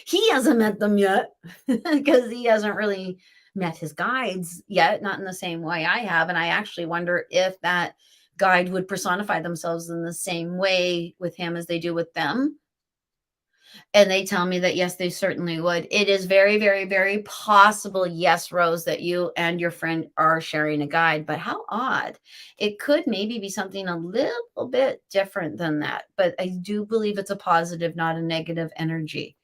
He hasn't met them yet because he hasn't really met his guides yet, not in the same way I have. And I actually wonder if that guide would personify themselves in the same way with him as they do with them. And they tell me that, yes, they certainly would. It is very, very, very possible, yes, Rose, that you and your friend are sharing a guide, but how odd. It could maybe be something a little bit different than that, but I do believe it's a positive, not a negative energy.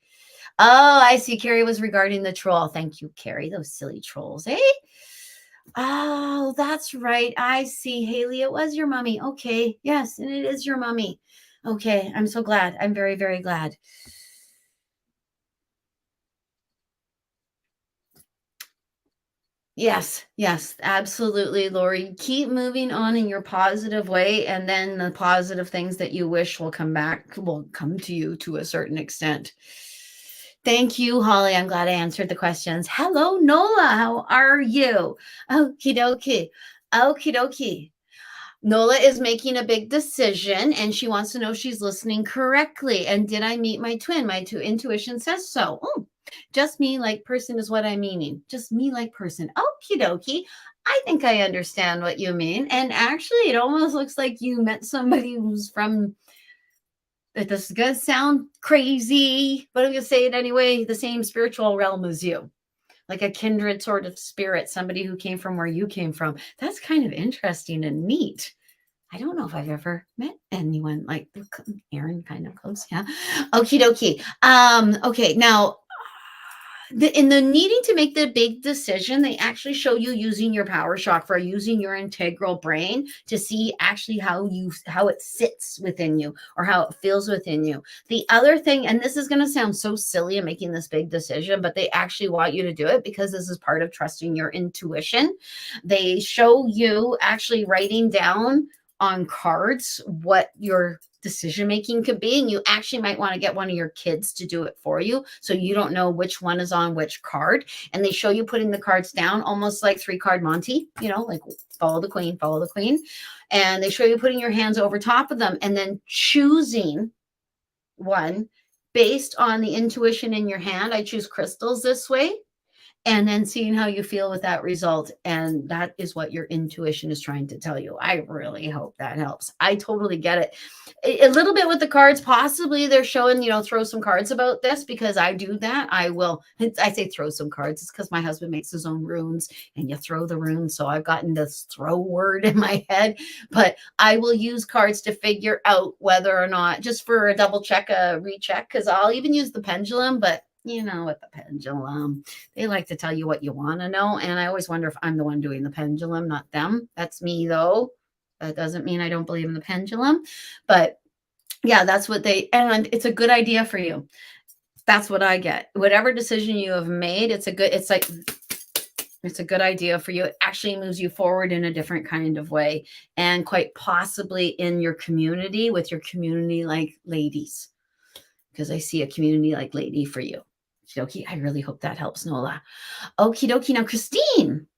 Oh, I see. Carrie was regarding the troll. Thank you, Carrie. Those silly trolls, eh? Oh, that's right. I see. Haley, it was your mummy. Okay. Yes, and it is your mummy. Okay. I'm so glad. I'm very, very glad. Yes, yes, absolutely, Lori. Keep moving on in your positive way, and then the positive things that you wish will come to you to a certain extent. Thank you, Holly. I'm glad I answered the questions. Hello, Nola. How are you? Okie dokie. Okie dokie. Nola is making a big decision and she wants to know if she's listening correctly. And did I meet my twin? My intuition says so. Oh, just me like person is what I'm meaning. Just me like person. Okie dokie. I think I understand what you mean. And actually, it almost looks like you met somebody who's from, this is going to sound crazy, but I'm going to say it anyway, the same spiritual realm as you. Like a kindred sort of spirit, somebody who came from where you came from. That's kind of interesting and neat. I don't know if I've ever met anyone like Erin, kind of close. Yeah. Okie dokie. Okay. Now, in the needing to make the big decision, they actually show you using your power chakra, using your integral brain to see actually how it sits within you or how it feels within you. The other thing, and this is going to sound so silly in making this big decision, but they actually want you to do it because this is part of trusting your intuition. They show you actually writing down on cards what your decision making could be, and you actually might want to get one of your kids to do it for you so you don't know which one is on which card. And they show you putting the cards down almost like 3-card Monty, like follow the queen, and they show you putting your hands over top of them and then choosing one based on the intuition in your hand. I choose crystals this way, and then seeing how you feel with that result. And that is what your intuition is trying to tell you. I really hope that helps. I totally get it. A little bit with the cards, possibly they're showing, throw some cards about this because I do that. I say throw some cards. It's because my husband makes his own runes and you throw the runes. So I've gotten this throw word in my head, but I will use cards to figure out whether or not, just for a double check, a recheck, because I'll even use the pendulum, but with the pendulum, they like to tell you what you want to know. And I always wonder if I'm the one doing the pendulum, not them. That's me, though. That doesn't mean I don't believe in the pendulum. But yeah, that's what and it's a good idea for you. That's what I get. Whatever decision you have made, it's a good idea for you. It actually moves you forward in a different kind of way. And quite possibly in your community, with your community like ladies. Because I see a community like lady for you. Okie dokie. I really hope that helps, Nola. Okie dokie. Now, Christine.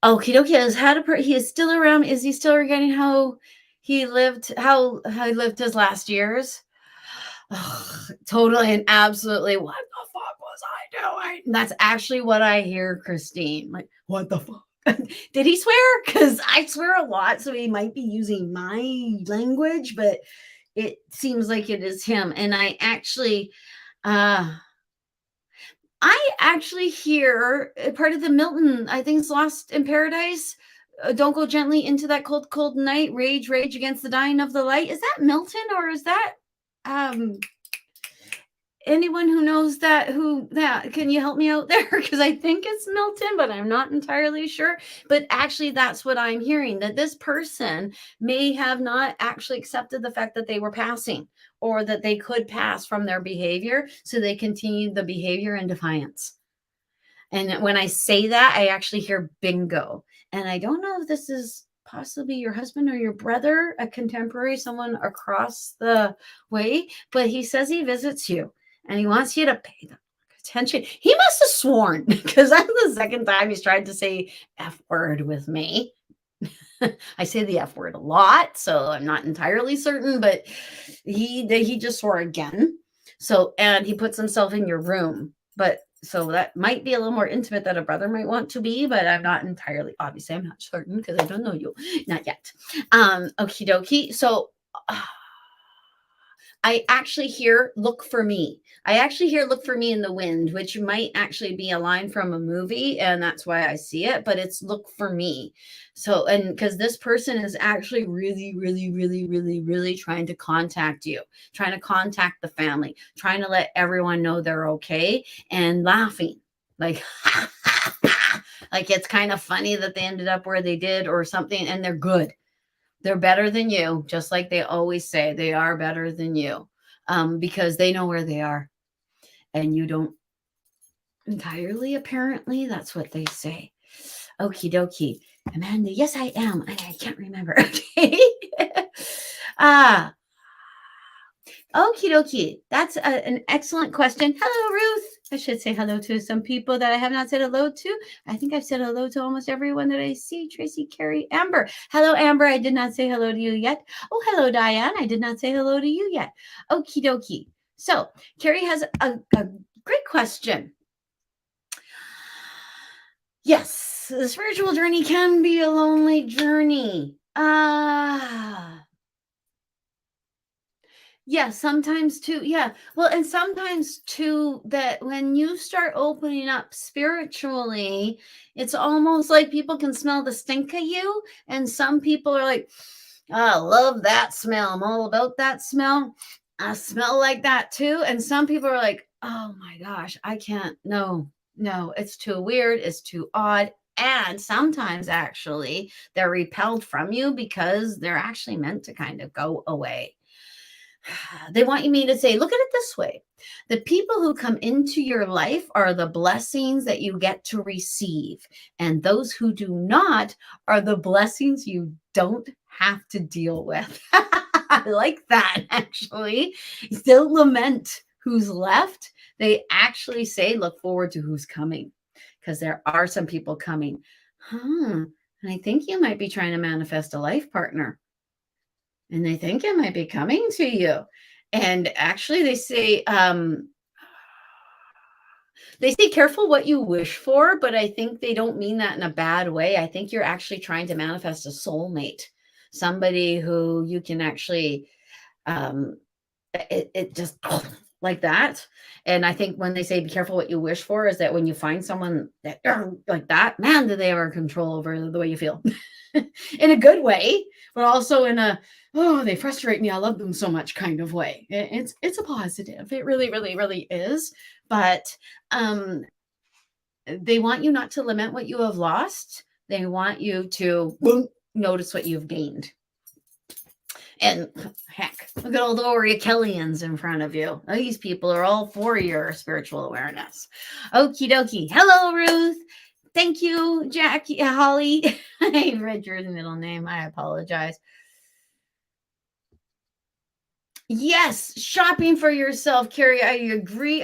Okie dokie. He is still around. Is he still regretting how he lived his last years? Oh, totally and absolutely. What the fuck was I doing? That's actually what I hear, Christine. Like, what the fuck? Did he swear? Because I swear a lot, so he might be using my language, but it seems like it is him. And I actually hear part of the Milton, I think it's Lost in Paradise. Don't go gently into that cold, cold night. Rage against the dying of the light. Is that Milton or is that anyone who knows that? Can you help me out there? Because I think it's Milton, but I'm not entirely sure. But actually, that's what I'm hearing, that this person may have not actually accepted the fact that they were passing or that they could pass from their behavior. So they continued the behavior in defiance. And when I say that, I actually hear bingo. And I don't know if this is possibly your husband or your brother, a contemporary, someone across the way, but he says he visits you and he wants you to pay them. attention. He must have sworn because that's the second time he's tried to say F word with me. I say the F word a lot, so I'm not entirely certain, but he just swore again. So, and he puts himself in your room, but so that might be a little more intimate than a brother might want to be, but I'm not entirely, obviously I'm not certain because I don't know you, not yet. Okie dokie. So I actually hear look for me. I actually hear look for me in the wind, which might actually be a line from a movie, and that's why I see it, but it's look for me. So, and because this person is actually really, really, really, really, really trying to contact you, trying to contact the family, trying to let everyone know they're okay, and laughing like, like it's kind of funny that they ended up where they did or something, and they're good. They're better than you, just like they always say. They are better than you because they know where they are and you don't entirely, apparently. That's what they say. Okie dokie. Amanda, yes, I am. I can't remember. Okay. Okie dokie. That's an excellent question. Hello, Ruth. I should say hello to some people that I have not said hello to. I think I've said hello to almost everyone that I see. Tracy, Carrie, Amber. Hello, Amber. I did not say hello to you yet. Oh, hello, Diane. I did not say hello to you yet. Okie dokie. So, Carrie has a great question. Yes, the spiritual journey can be a lonely journey. Yeah, sometimes too. Yeah. Well, and sometimes too, that when you start opening up spiritually, it's almost like people can smell the stink of you. And some people are like, I love that smell. I'm all about that smell. I smell like that too. And some people are like, oh my gosh, I can't. No, it's too weird. It's too odd. And sometimes actually they're repelled from you because they're actually meant to kind of go away. They want me to say, look at it this way. The people who come into your life are the blessings that you get to receive. And those who do not are the blessings you don't have to deal with. I like that, actually. Don't lament who's left. They actually say, look forward to who's coming. Because there are some people coming. And I think you might be trying to manifest a life partner. And they think it might be coming to you. And actually they say careful what you wish for, but I think they don't mean that in a bad way. I think you're actually trying to manifest a soulmate, somebody who you can actually it just like that. And I think when they say be careful what you wish for is that when you find someone that like that, man, do they ever control over the way you feel in a good way, but also in a, oh, they frustrate me, I love them so much kind of way. It's a positive. It really, really, really is. But they want you not to lament what you have lost. They want you to notice what you've gained. And heck, look at all the Oriokellians in front of you. These people are all for your spiritual awareness. Okie dokie. Hello, Ruth. Thank you, Jackie, Holly. I read your middle name. I apologize. Yes, shopping for yourself, Carrie. I agree.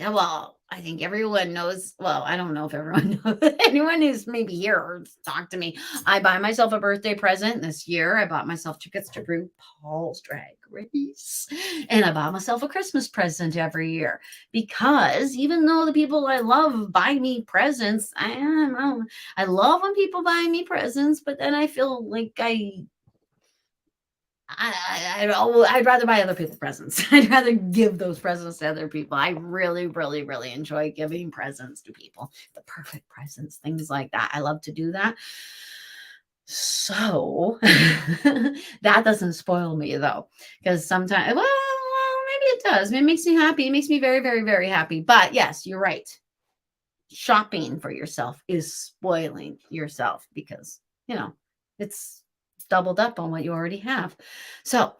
Well, I think everyone knows. Well, I don't know if everyone knows. Anyone who's maybe here or talk to me. I buy myself a birthday present this year. I bought myself tickets to RuPaul's Drag Race. And I bought myself a Christmas present every year. Because even though the people I love buy me presents, I love when people buy me presents, but then I feel like I'd rather buy other people presents. I'd rather give those presents to other people. I really, really, really enjoy giving presents to people. The perfect presents, things like that. I love to do that. So that doesn't spoil me though, because sometimes, well, maybe it does. It makes me happy. It makes me very, very, very happy. But yes, you're right. Shopping for yourself is spoiling yourself because, it's doubled up on what you already have. So,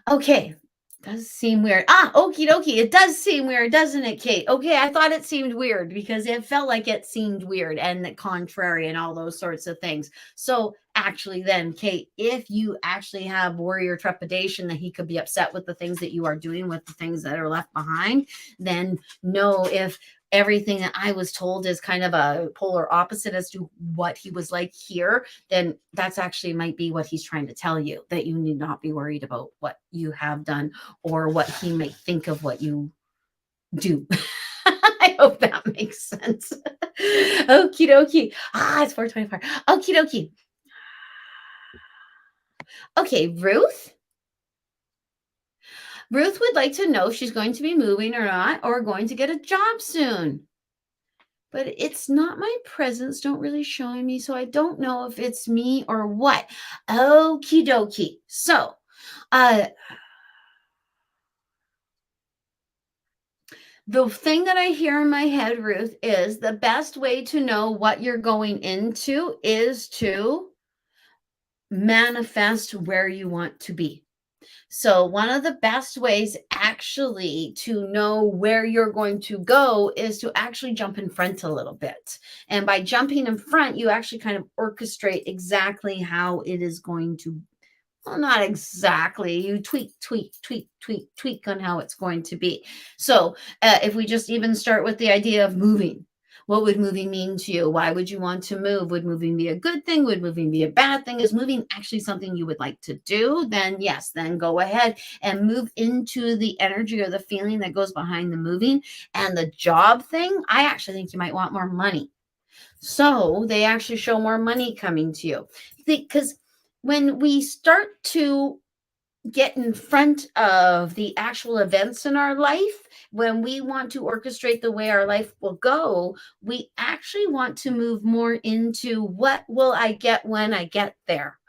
okay. Does seem weird. Okie dokie. It does seem weird, doesn't it, Kate? Okay, I thought it seemed weird because it felt like it seemed weird and contrary and all those sorts of things. So actually then, Kate, if you actually have worry or trepidation that he could be upset with the things that you are doing, with the things that are left behind, then know if everything that I was told is kind of a polar opposite as to what he was like here, then that's actually might be what he's trying to tell you, that you need not be worried about what you have done or what he might think of what you do. I hope that makes sense. Okie dokie. It's 4:25. Okie dokie. Okay, Ruth. Ruth would like to know if she's going to be moving or not, or going to get a job soon. But it's not my presence, don't really show me, so I don't know if it's me or what. Okie dokie. So, the thing that I hear in my head, Ruth, is the best way to know what you're going into is to manifest where you want to be. So, one of the best ways actually to know where you're going to go is to actually jump in front a little bit. And by jumping in front, you actually kind of orchestrate exactly how it is going to. Well, not exactly. You tweak on how it's going to be. So, if we just even start with the idea of moving, what would moving mean to you? Why would you want to move? Would moving be a good thing? Would moving be a bad thing? Is moving actually something you would like to do? Then yes, then go ahead and move into the energy or the feeling that goes behind the moving. And the job thing, I actually think you might want more money. So they actually show more money coming to you. Because when we start to get in front of the actual events in our life, when we want to orchestrate the way our life will go, we actually want to move more into what will I get when I get there.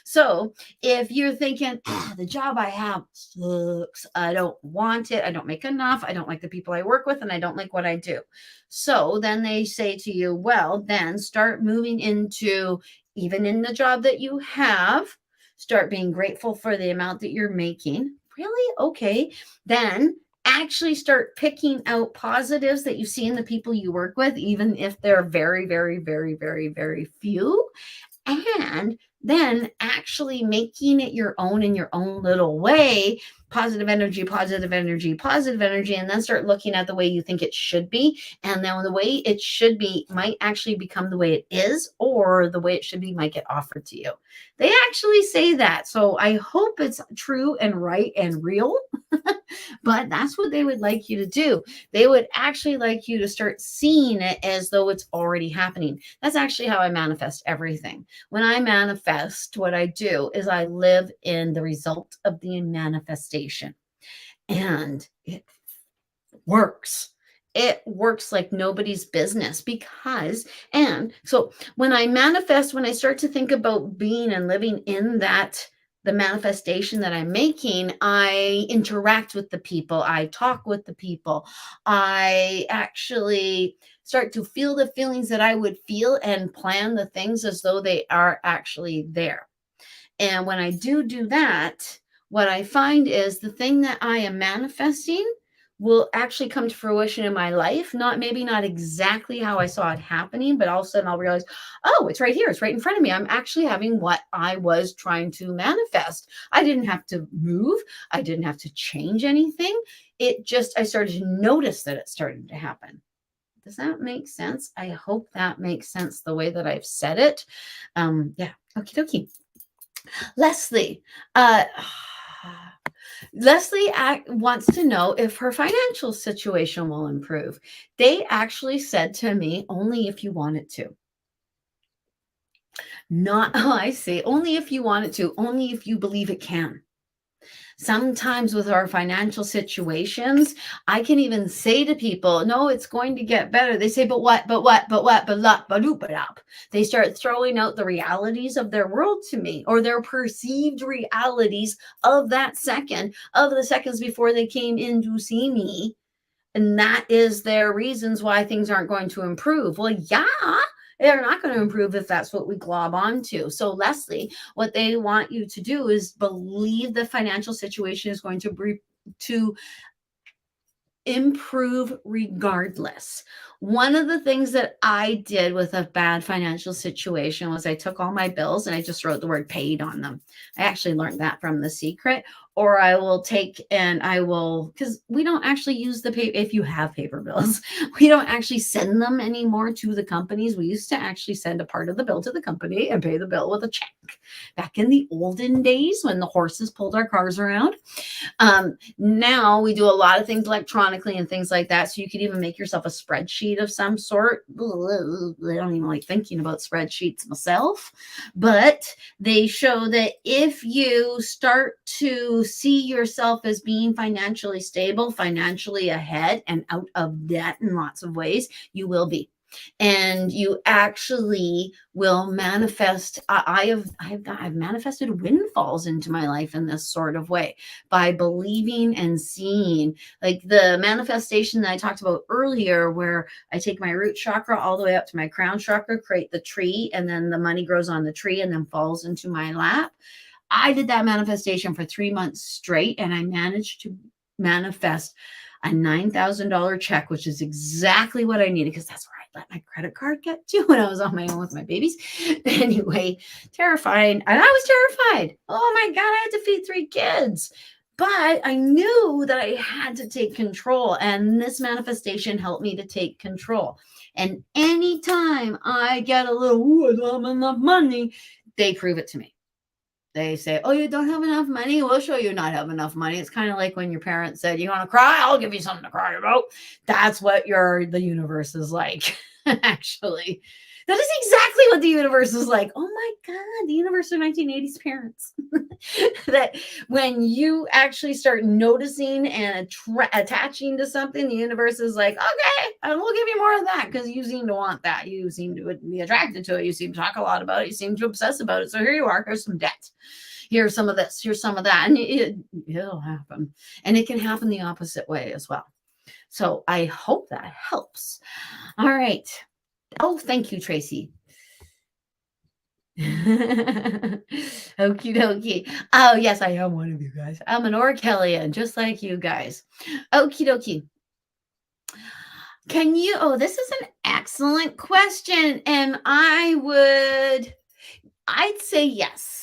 So if you're thinking, the job I have sucks, I don't want it, I don't make enough, I don't like the people I work with, and I don't like what I do. So then they say to you, well, then start moving into, even in the job that you have, start being grateful for the amount that you're making. Really? Okay. Then actually start picking out positives that you see in the people you work with, even if they're very, very, very, very, very few. And then actually making it your own in your own little way. Positive energy, positive energy, positive energy, and then start looking at the way you think it should be. And then the way it should be might actually become the way it is, or the way it should be might get offered to you. They actually say that. So I hope it's true and right and real. But that's what they would like you to do. They would actually like you to start seeing it as though it's already happening. That's actually how I manifest everything. When I manifest, what I do is I live in the result of the manifestation. And it works. It works like nobody's business because, and so when I manifest, when I start to think about being and living in that, the manifestation that I'm making, I interact with the people, I talk with the people, I actually start to feel the feelings that I would feel and plan the things as though they are actually there. And when I do that, what I find is the thing that I am manifesting will actually come to fruition in my life. Maybe not exactly how I saw it happening, but all of a sudden I'll realize, oh, it's right here. It's right in front of me. I'm actually having what I was trying to manifest. I didn't have to move. I didn't have to change anything. I started to notice that it started to happen. Does that make sense? I hope that makes sense the way that I've said it. Yeah. Okie dokie. Leslie, Leslie wants to know if her financial situation will improve. They actually said to me, only if you want it to. Not, oh, I see. Only if you want it to, only if you believe it can. Sometimes with our financial situations, I can even say to people, no, it's going to get better. They say, but what, but they start throwing out the realities of their world to me, or their perceived realities of that second, of the seconds before they came in to see me. And that is their reasons why things aren't going to improve. Well, yeah, they're not going to improve if that's what we glob onto. So, Leslie, what they want you to do is believe the financial situation is going to improve regardless. One of the things that I did with a bad financial situation was I took all my bills and I just wrote the word paid on them. I actually learned that from The Secret. Or I will take and I will, because we don't actually use the paper. If you have paper bills, we don't actually send them anymore to the companies. We used to actually send a part of the bill to the company and pay the bill with a check back in the olden days when the horses pulled our cars around. Now we do a lot of things electronically and things like that. So you could even make yourself a spreadsheet of some sort. I don't even like thinking about spreadsheets myself, but they show that if you start to see yourself as being financially stable, financially ahead, and out of debt in lots of ways, you will be. And you actually will manifest. I've manifested windfalls into my life in this sort of way by believing and seeing, like the manifestation that I talked about earlier, where I take my root chakra all the way up to my crown chakra, create the tree, and then the money grows on the tree and then falls into my lap. I did that manifestation for 3 months straight, and I managed to manifest a $9,000 check, which is exactly what I needed, because that's where I let my credit card get to when I was on my own with my babies. Anyway, terrifying. And I was terrified. Oh my God, I had to feed 3 kids. But I knew that I had to take control, and this manifestation helped me to take control. And anytime I get a little, I don't have enough money, they prove it to me. They say, oh, you don't have enough money? We'll show you not have enough money. It's kind of like when your parents said, you want to cry? I'll give you something to cry about. That's what the universe is like, actually. That is exactly what the universe is like. Oh my God, the universe are 1980s parents. That when you actually start noticing and attaching to something, the universe is like, okay, and we'll give you more of that because you seem to want that. You seem to be attracted to it. You seem to talk a lot about it. You seem to obsess about it. So here you are. Here's some debt. Here's some of this. Here's some of that. And it'll happen. And it can happen the opposite way as well. So I hope that helps. All right. Oh, thank you, Tracy. Okie dokie. Oh, yes, I am one of you guys. I'm an Orkellian, just like you guys. Okie dokie. This is an excellent question. And I'd say yes.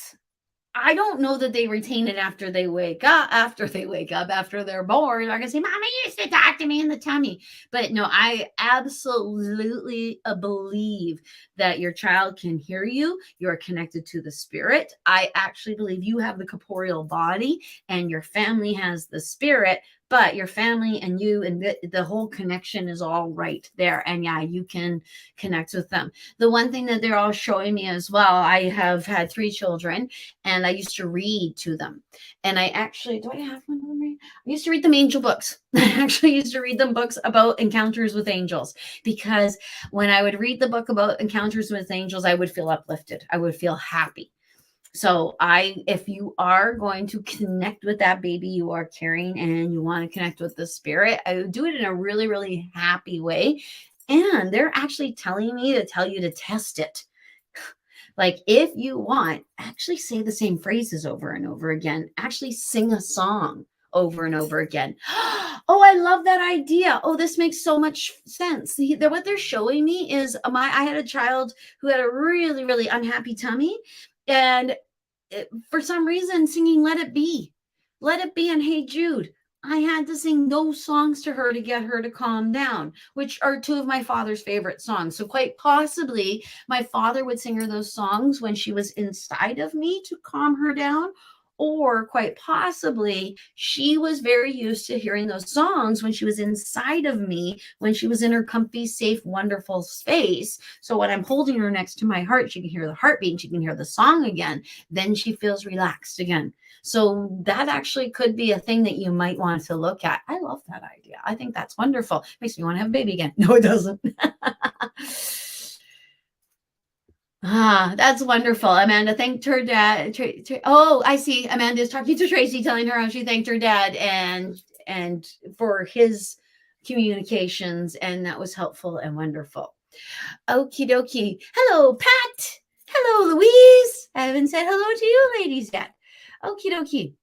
I don't know that they retain it after they wake up, after they're born. They're going to say, Mama used to talk to me in the tummy. But no, I absolutely believe that your child can hear you. You're connected to the spirit. I actually believe you have the corporeal body and your family has the spirit, but your family and you and the whole connection is all right there. And yeah, you can connect with them. The one thing that they're all showing me as well, I have had 3 children, and I used to read to them. And I actually, do I have one of them? I used to read them angel books. I actually used to read them books about encounters with angels, because when I would read the book about encounters with angels, I would feel uplifted. I would feel happy. So if you are going to connect with that baby you are carrying and you want to connect with the spirit, I would do it in a really, really happy way. And they're actually telling me to tell you to test it. Like, if you want, actually say the same phrases over and over again. Actually sing a song over and over again. Oh, I love that idea. Oh, this makes so much sense. What they're showing me is I had a child who had a really, really unhappy tummy. And for some reason, singing Let It Be and Hey Jude, I had to sing those songs to her to get her to calm down, which are 2 of my father's favorite songs. So quite possibly my father would sing her those songs when she was inside of me to calm her down. Or quite possibly she was very used to hearing those songs when she was inside of me, when she was in her comfy, safe, wonderful space. So when I'm holding her next to my heart, she can hear the heartbeat, she can hear the song again. Then she feels relaxed again. So that actually could be a thing that you might want to look at. I love that idea. I think that's wonderful. Makes me want to have a baby again. No, it doesn't. That's wonderful. Amanda thanked her dad. Oh, I see. Amanda's talking to Tracy, telling her how she thanked her dad and for his communications, and that was helpful and wonderful. Okie dokie. Hello, Pat. Hello, Louise. I haven't said hello to you ladies yet. Okie dokie.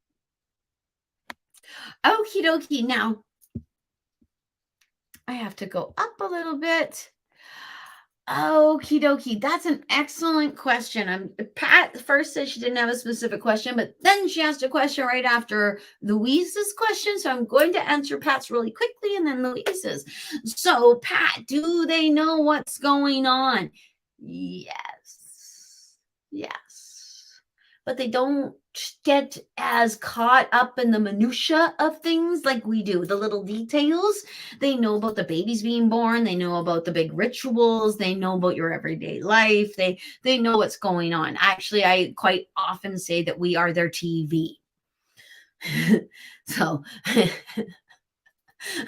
Okie dokie. Now, I have to go up a little bit. Okie dokie. That's an excellent question. Pat first said she didn't have a specific question, but then she asked a question right after Louise's question. So I'm going to answer Pat's really quickly and then Louise's. So, Pat, do they know what's going on? Yes. Yes. But they don't get as caught up in the minutia of things like we do, the little details. They know about the babies being born, they know about the big rituals, they know about your everyday life, they know what's going on. Actually, I quite often say that we are their TV. So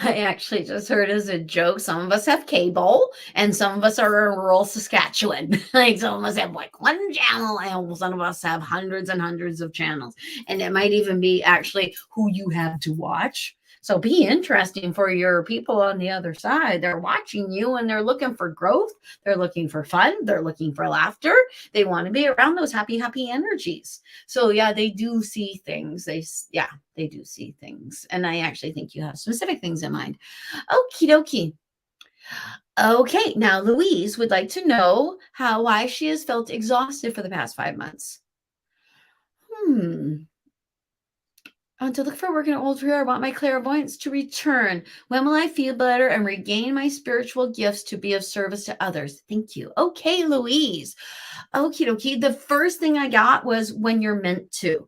I actually just heard as a joke, some of us have cable and some of us are in rural Saskatchewan. Like some of us have like one channel and some of us have hundreds and hundreds of channels. And it might even be actually who you have to watch. So be interesting for your people on the other side. They're watching you and they're looking for growth. They're looking for fun. They're looking for laughter. They want to be around those happy energies. So yeah, they do see things. They do see things. And I actually think you have specific things in mind. Okie dokie. Okay, now Louise would like to know why she has felt exhausted for the past 5 months. To look for work in an old career, I want my clairvoyance to return. When will I feel better and regain my spiritual gifts to be of service to others? Thank you. Okay, Louise. Okie dokie. The first thing I got was when you're meant to.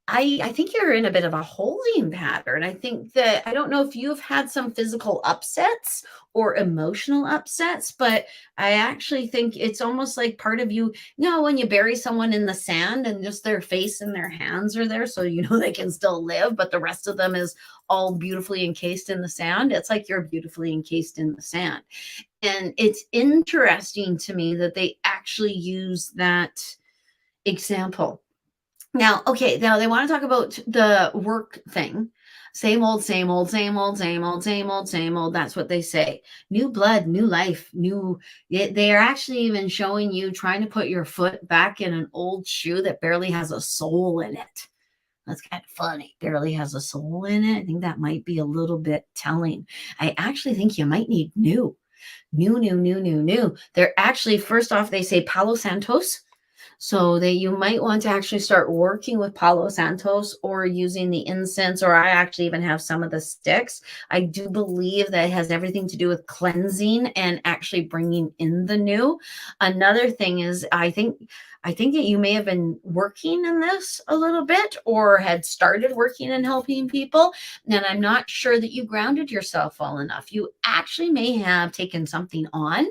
I think you're in a bit of a holding pattern. I think that I don't know if you've had some physical upsets or emotional upsets, but I actually think it's almost like part of you, when you bury someone in the sand and just their face and their hands are there, so they can still live, but the rest of them is all beautifully encased in the sand. It's like you're beautifully encased in the sand. And it's interesting to me that they actually use that example. Now they want to talk about the work thing. Same old, same old, same old, same old, same old, same old. That's what they say. New blood, new life, they are actually even showing you trying to put your foot back in an old shoe that barely has a sole in it. That's kind of funny. Barely has a soul in it. I think that might be a little bit telling. I actually think you might need new. They're actually, first off, they say Palo Santos. So that you might want to actually start working with Palo Santos or using the incense, or I actually even have some of the sticks. I do believe that it has everything to do with cleansing and actually bringing in the new. Another thing is I think that you may have been working in this a little bit or had started working and helping people. And I'm not sure that you grounded yourself well enough. You actually may have taken something on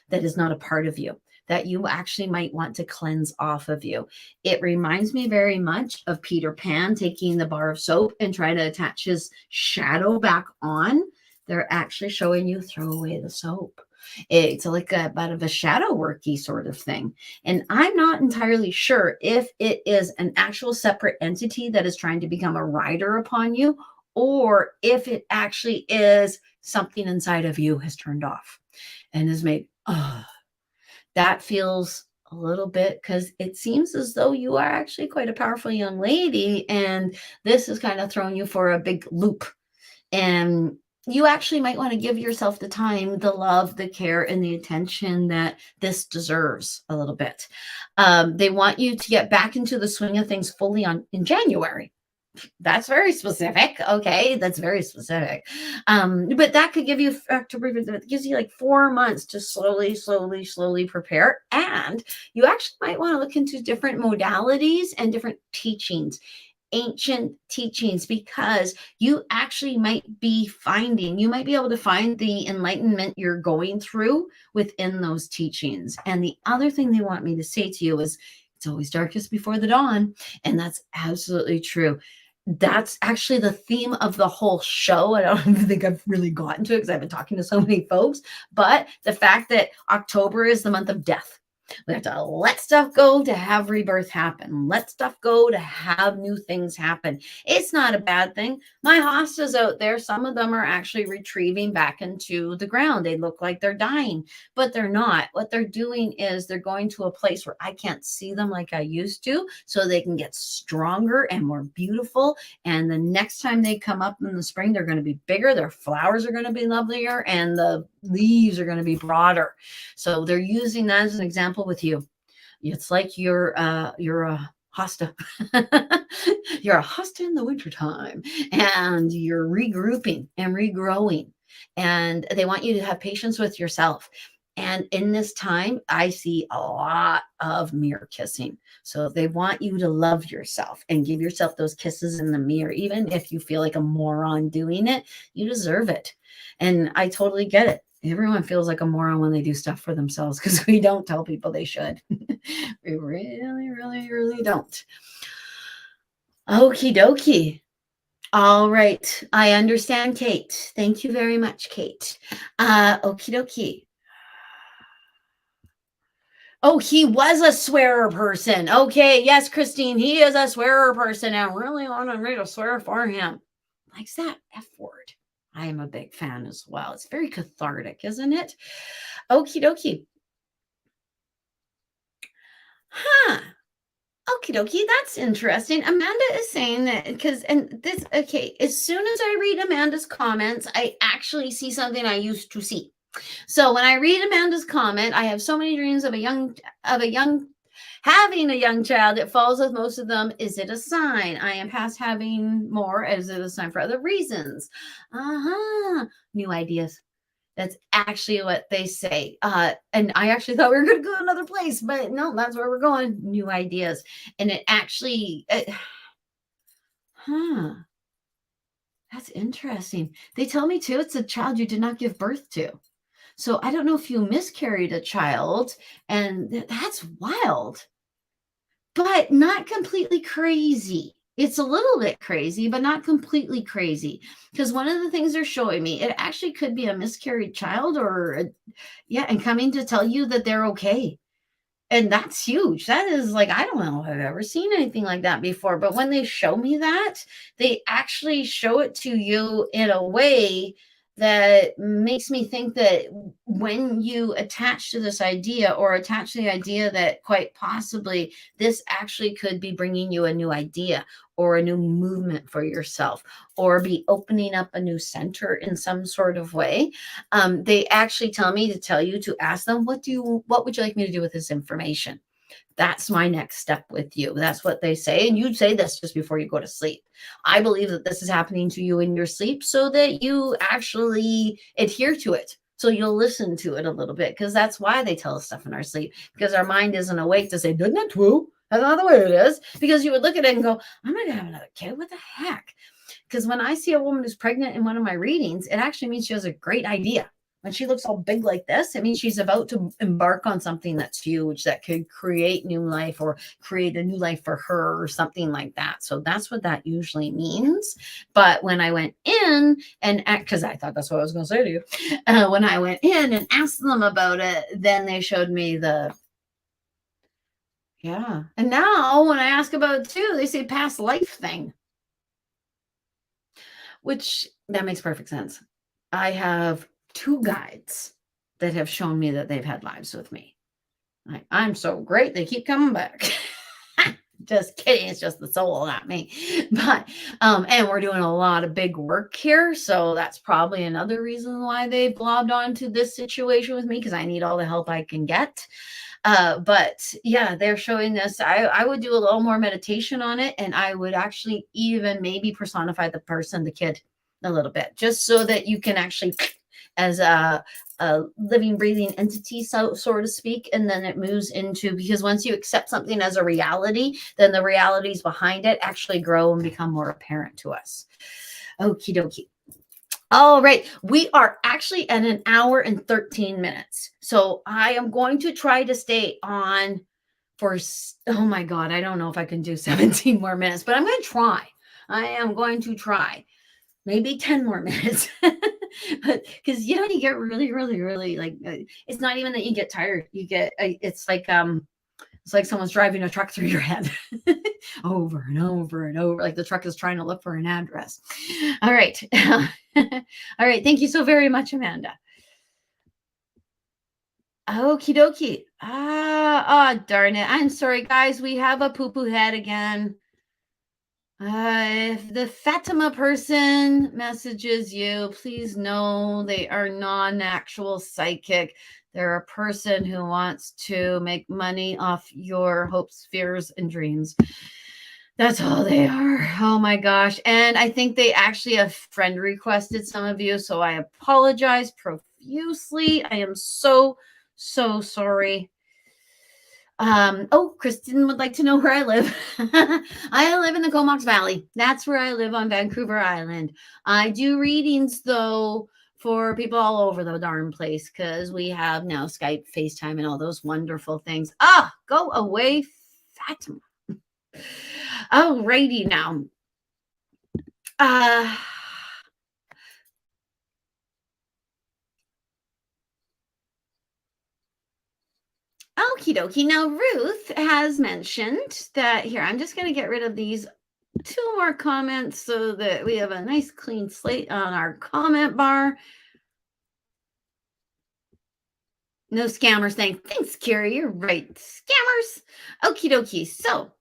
that is not a part of you, that you actually might want to cleanse off of you. It reminds me very much of Peter Pan taking the bar of soap and trying to attach his shadow back on. They're actually showing you throw away the soap. It's like a bit of a shadow worky sort of thing. And I'm not entirely sure if it is an actual separate entity that is trying to become a rider upon you, or if it actually is something inside of you has turned off and has made, that feels a little bit, because it seems as though you are actually quite a powerful young lady, and this is kind of throwing you for a big loop. And you actually might want to give yourself the time, the love, the care, and the attention that this deserves a little bit. They want you to get back into the swing of things fully in January. That's very specific. Okay, that's very specific. But that could give you that gives you like 4 months to slowly prepare. And you actually might want to look into different modalities and different teachings, ancient teachings, because you actually might be able to find the enlightenment you're going through within those teachings. And the other thing they want me to say to you is, it's always darkest before the dawn. And that's absolutely true. That's actually the theme of the whole show. I don't even think I've really gotten to it because I've been talking to so many folks, but the fact that October is the month of death. We have to let stuff go to have rebirth happen. Let stuff go to have new things happen. It's not a bad thing. My hostas out there, some of them are actually retrieving back into the ground. They look like they're dying, but they're not. What they're doing is they're going to a place where I can't see them like I used to, so they can get stronger and more beautiful. And the next time they come up in the spring, they're going to be bigger. Their flowers are going to be lovelier, and the leaves are going to be broader. So they're using that as an example with you. It's like you're a hosta. You're a hosta in the wintertime, and you're regrouping and regrowing. And they want you to have patience with yourself. And in this time, I see a lot of mirror kissing. So they want you to love yourself and give yourself those kisses in the mirror. Even if you feel like a moron doing it, you deserve it. And I totally get it. Everyone feels like a moron when they do stuff for themselves, because we don't tell people they should. We really, really, really don't. Okie dokie. All right. I understand, Kate. Thank you very much, Kate. Okie dokie. Oh, he was a swearer person. Okay. Yes, Christine, he is a swearer person. I really want me to swear for him. Likes that F word. I am a big fan as well. It's very cathartic, isn't it? Okie dokie. Huh. Okie dokie. That's interesting. Amanda is saying that okay, as soon as I read Amanda's comments, I actually see something I used to see. So when I read Amanda's comment, I have so many dreams of having a young child. It falls with most of them. Is it a sign? I am past having more. Is it a sign for other reasons? New ideas. That's actually what they say. And I actually thought we were going to go another place, but no, that's where we're going. New ideas. And it actually, that's interesting. They tell me too, it's a child you did not give birth to. So I don't know if you miscarried a child, and that's wild, but not completely crazy. It's a little bit crazy, but not completely crazy. Because one of the things they're showing me, it actually could be a miscarried child, and coming to tell you that they're okay. And that's huge. That is like, I don't know if I've ever seen anything like that before. But when they show me that, they actually show it to you in a way that makes me think that when you attach to this idea, or attach to the idea that quite possibly this actually could be bringing you a new idea or a new movement for yourself, or be opening up a new center in some sort of way, they actually tell me to tell you to ask them, what would you like me to do with this information? That's my next step with you. That's what they say. And you'd say this just before you go to sleep. I believe that this is happening to you in your sleep so that you actually adhere to it. So you'll listen to it a little bit, because that's why they tell us stuff in our sleep, because our mind isn't awake to say, "Isn't that true? That's not the way it is." Because you would look at it and go, "I'm not going to have another kid. What the heck?" Because when I see a woman who's pregnant in one of my readings, it actually means she has a great idea. When she looks all big like this, it means she's about to embark on something that's huge, that could create new life, or create a new life for her, or something like that. So that's what that usually means. But when I went in and, because I thought that's what I was going to say to you, when I went in and asked them about it, then they showed me yeah. And now when I ask about it too, they say past life thing, which that makes perfect sense. I have 2 guides that have shown me that they've had lives with me. I'm so great. They keep coming back. Just kidding. It's just the soul, not me. But, and we're doing a lot of big work here. So that's probably another reason why they blobbed onto this situation with me, because I need all the help I can get. But yeah, they're showing this. I would do a little more meditation on it, and I would actually even maybe personify the person, the kid, a little bit, just so that you can actually, as a living, breathing entity, so to speak, and then it moves into, because once you accept something as a reality, then the realities behind it actually grow and become more apparent to us. Okie dokie. All right, we are actually at 1 hour and 13 minutes. So I am going to try to stay on for, oh my God, I don't know if I can do 17 more minutes, but I'm going to try. I am going to try. maybe 10 more minutes. But because you get really, really, really like it's not even that you get tired. You get it's like someone's driving a truck through your head over and over and over, like the truck is trying to look for an address. All right. All right. Thank you so very much, Amanda. Okie dokie. Darn it. I'm sorry, guys. We have a poo-poo head again. If the Fatima person messages you, please know they are non-actual psychic. They're a person who wants to make money off your hopes, fears, and dreams. That's all they are. Oh my gosh. And I think they actually have friend requested some of you. So I apologize profusely. I am so sorry. Kristen would like to know where I live. I live in the Comox Valley. That's where I live on Vancouver Island. I do readings though for people all over the darn place because we have now Skype, FaceTime, and all those wonderful things. Go away, Fatima. Alrighty now. Okie dokie. Now, Ruth has mentioned that here, I'm just going to get rid of these 2 more comments so that we have a nice clean slate on our comment bar. No scammers saying, thanks, Carrie. You're right. Scammers. Okie dokie. So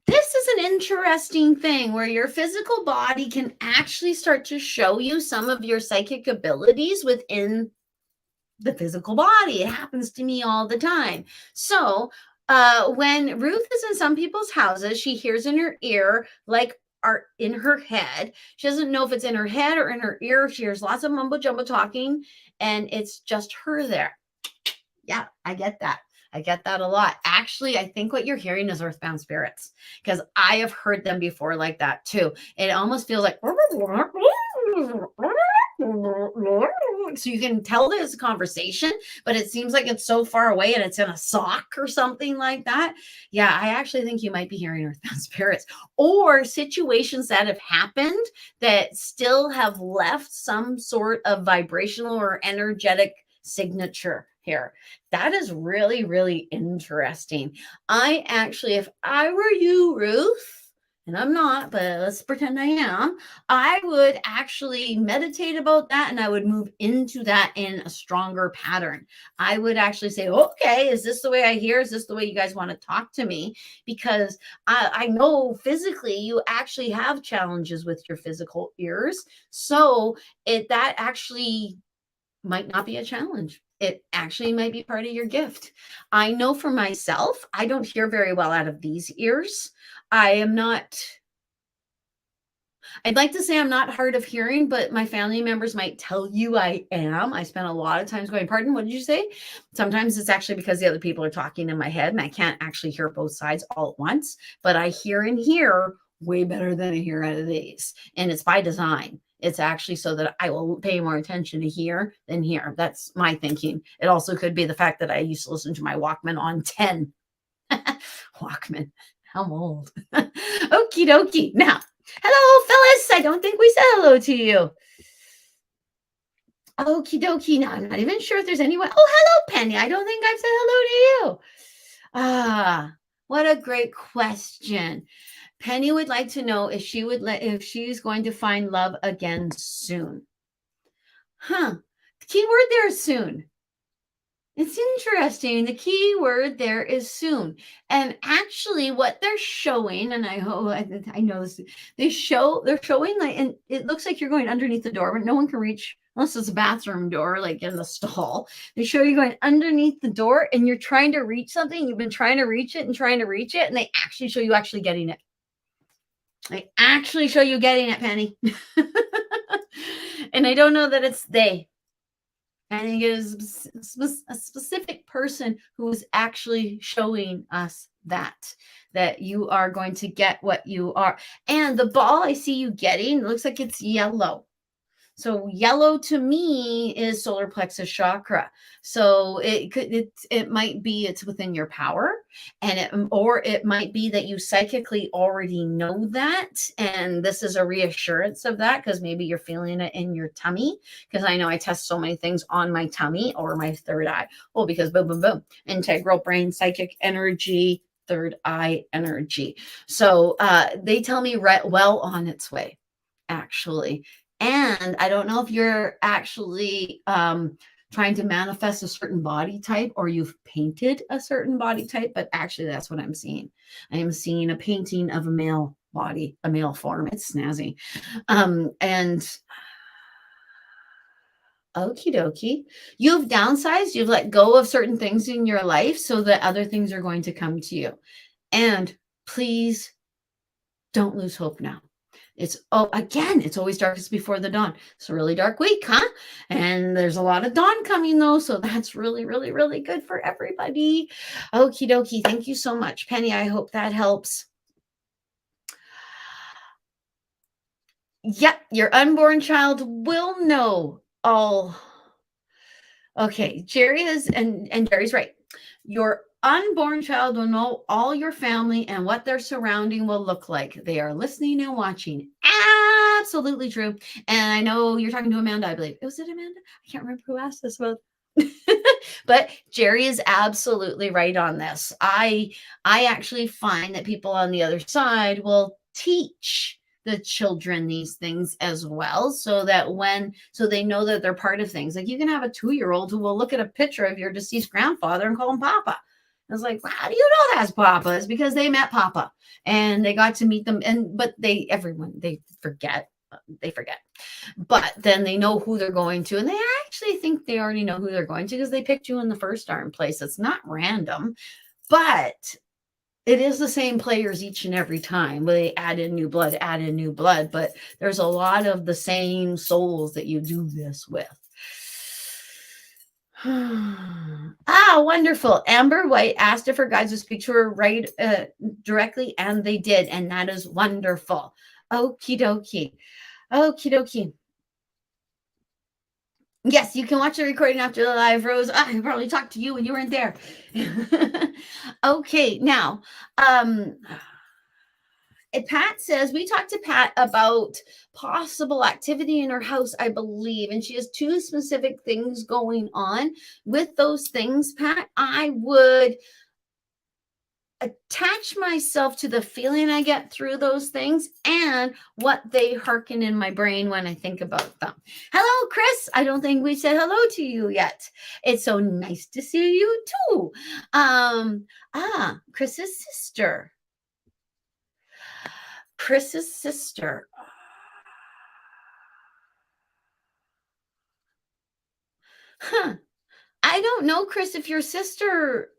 this is an interesting thing where your physical body can actually start to show you some of your psychic abilities within the physical body. It happens to me all the time. So when Ruth is in some people's houses, she hears in her ear, like are in her head. She doesn't know if it's in her head or in her ear. She hears lots of mumbo jumbo talking and it's just her there. Yeah, I get that. I get that a lot. Actually, I think what you're hearing is earthbound spirits because I have heard them before like that too. It almost feels like so you can tell there's a conversation, but it seems like it's so far away and it's in a sock or something like that. Yeah, I actually think you might be hearing earthbound spirits or situations that have happened that still have left some sort of vibrational or energetic signature here. That is really, really interesting. I actually, if I were you, Ruth, and I'm not, but let's pretend I am, I would actually meditate about that and I would move into that in a stronger pattern. I would actually say, okay, is this the way I hear? Is this the way you guys want to talk to me? Because I know physically you actually have challenges with your physical ears. So that actually might not be a challenge. It actually might be part of your gift. I know for myself, I don't hear very well out of these ears. I'd like to say I'm not hard of hearing, but my family members might tell you I am. I spend a lot of times going, pardon, what did you say? Sometimes it's actually because the other people are talking in my head and I can't actually hear both sides all at once, but I hear and hear way better than I hear out of these. And it's by design. It's actually so that I will pay more attention to hear than hear. That's my thinking. It also could be the fact that I used to listen to my Walkman on 10. Walkman. I'm old. Okie dokie. Now, hello, Phyllis. I don't think we said hello to you. Okie dokie. Now, I'm not even sure if there's anyone. Oh, hello, Penny. I don't think I've said hello to you. What a great question. Penny would like to know if she's going to find love again soon. The key word there is soon. It's interesting. The key word there is soon. And actually what they're showing, and I know this, they're showing like, and it looks like you're going underneath the door, but no one can reach unless it's a bathroom door, like in the stall. They show you going underneath the door and you're trying to reach something. You've been trying to reach it. And they actually show you actually getting it. They actually show you getting it, Penny. And I don't know that it's they. I think it is a specific person who is actually showing us that you are going to get what you are. And the ball I see you getting looks like it's yellow. So yellow to me is solar plexus chakra. So it might be it's within your power, and or it might be that you psychically already know that, and this is a reassurance of that because maybe you're feeling it in your tummy. Because I know I test so many things on my tummy or my third eye. Well, because boom, boom, boom, integral brain, psychic energy, third eye energy. So they tell me well on its way, actually. And I don't know if you're actually trying to manifest a certain body type or you've painted a certain body type, but actually that's what I'm seeing. I am seeing a painting of a male body, a male form. It's snazzy. And okie dokie. You've downsized, you've let go of certain things in your life so that other things are going to come to you. And please don't lose hope now. It's always darkest before the dawn. It's a really dark week, huh? And there's a lot of dawn coming though, so that's really, really, really good for everybody. Okie dokie. Thank you so much, Penny. I hope that helps. Yep, your unborn child will know all. Okay, Jerry and Jerry's right. Your unborn child will know all your family and what their surrounding will look like. They are listening and watching. Absolutely true. And I know you're talking to Amanda, I believe. Was it Amanda? I can't remember who asked this about. But Jerry is absolutely right on this. I actually find that people on the other side will teach the children these things as well, so they know that they're part of things. Like you can have a 2-year-old who will look at a picture of your deceased grandfather and call him Papa. I was like, how do you know that's Papa? It's because they met Papa and they got to meet them. But they forget. But then they know who they're going to, and they actually think they already know who they're going to because they picked you in the first darn place. It's not random, but it is the same players each and every time. They add in new blood, but there's a lot of the same souls that you do this with. Wonderful. Amber White asked if her guides would speak to her directly, and they did, and that is wonderful. Okie dokie. Okie dokie. Yes, you can watch the recording after the live, Rose. I probably talked to you when you weren't there. Okay, now, Pat says, we talked to Pat about possible activity in her house, I believe, and she has 2 specific things going on. With those things, Pat, I would attach myself to the feeling I get through those things and what they hearken in my brain when I think about them. Hello, Chris. I don't think we said hello to you yet. It's so nice to see you too. Chris's sister. Huh. I don't know, Chris, if your sister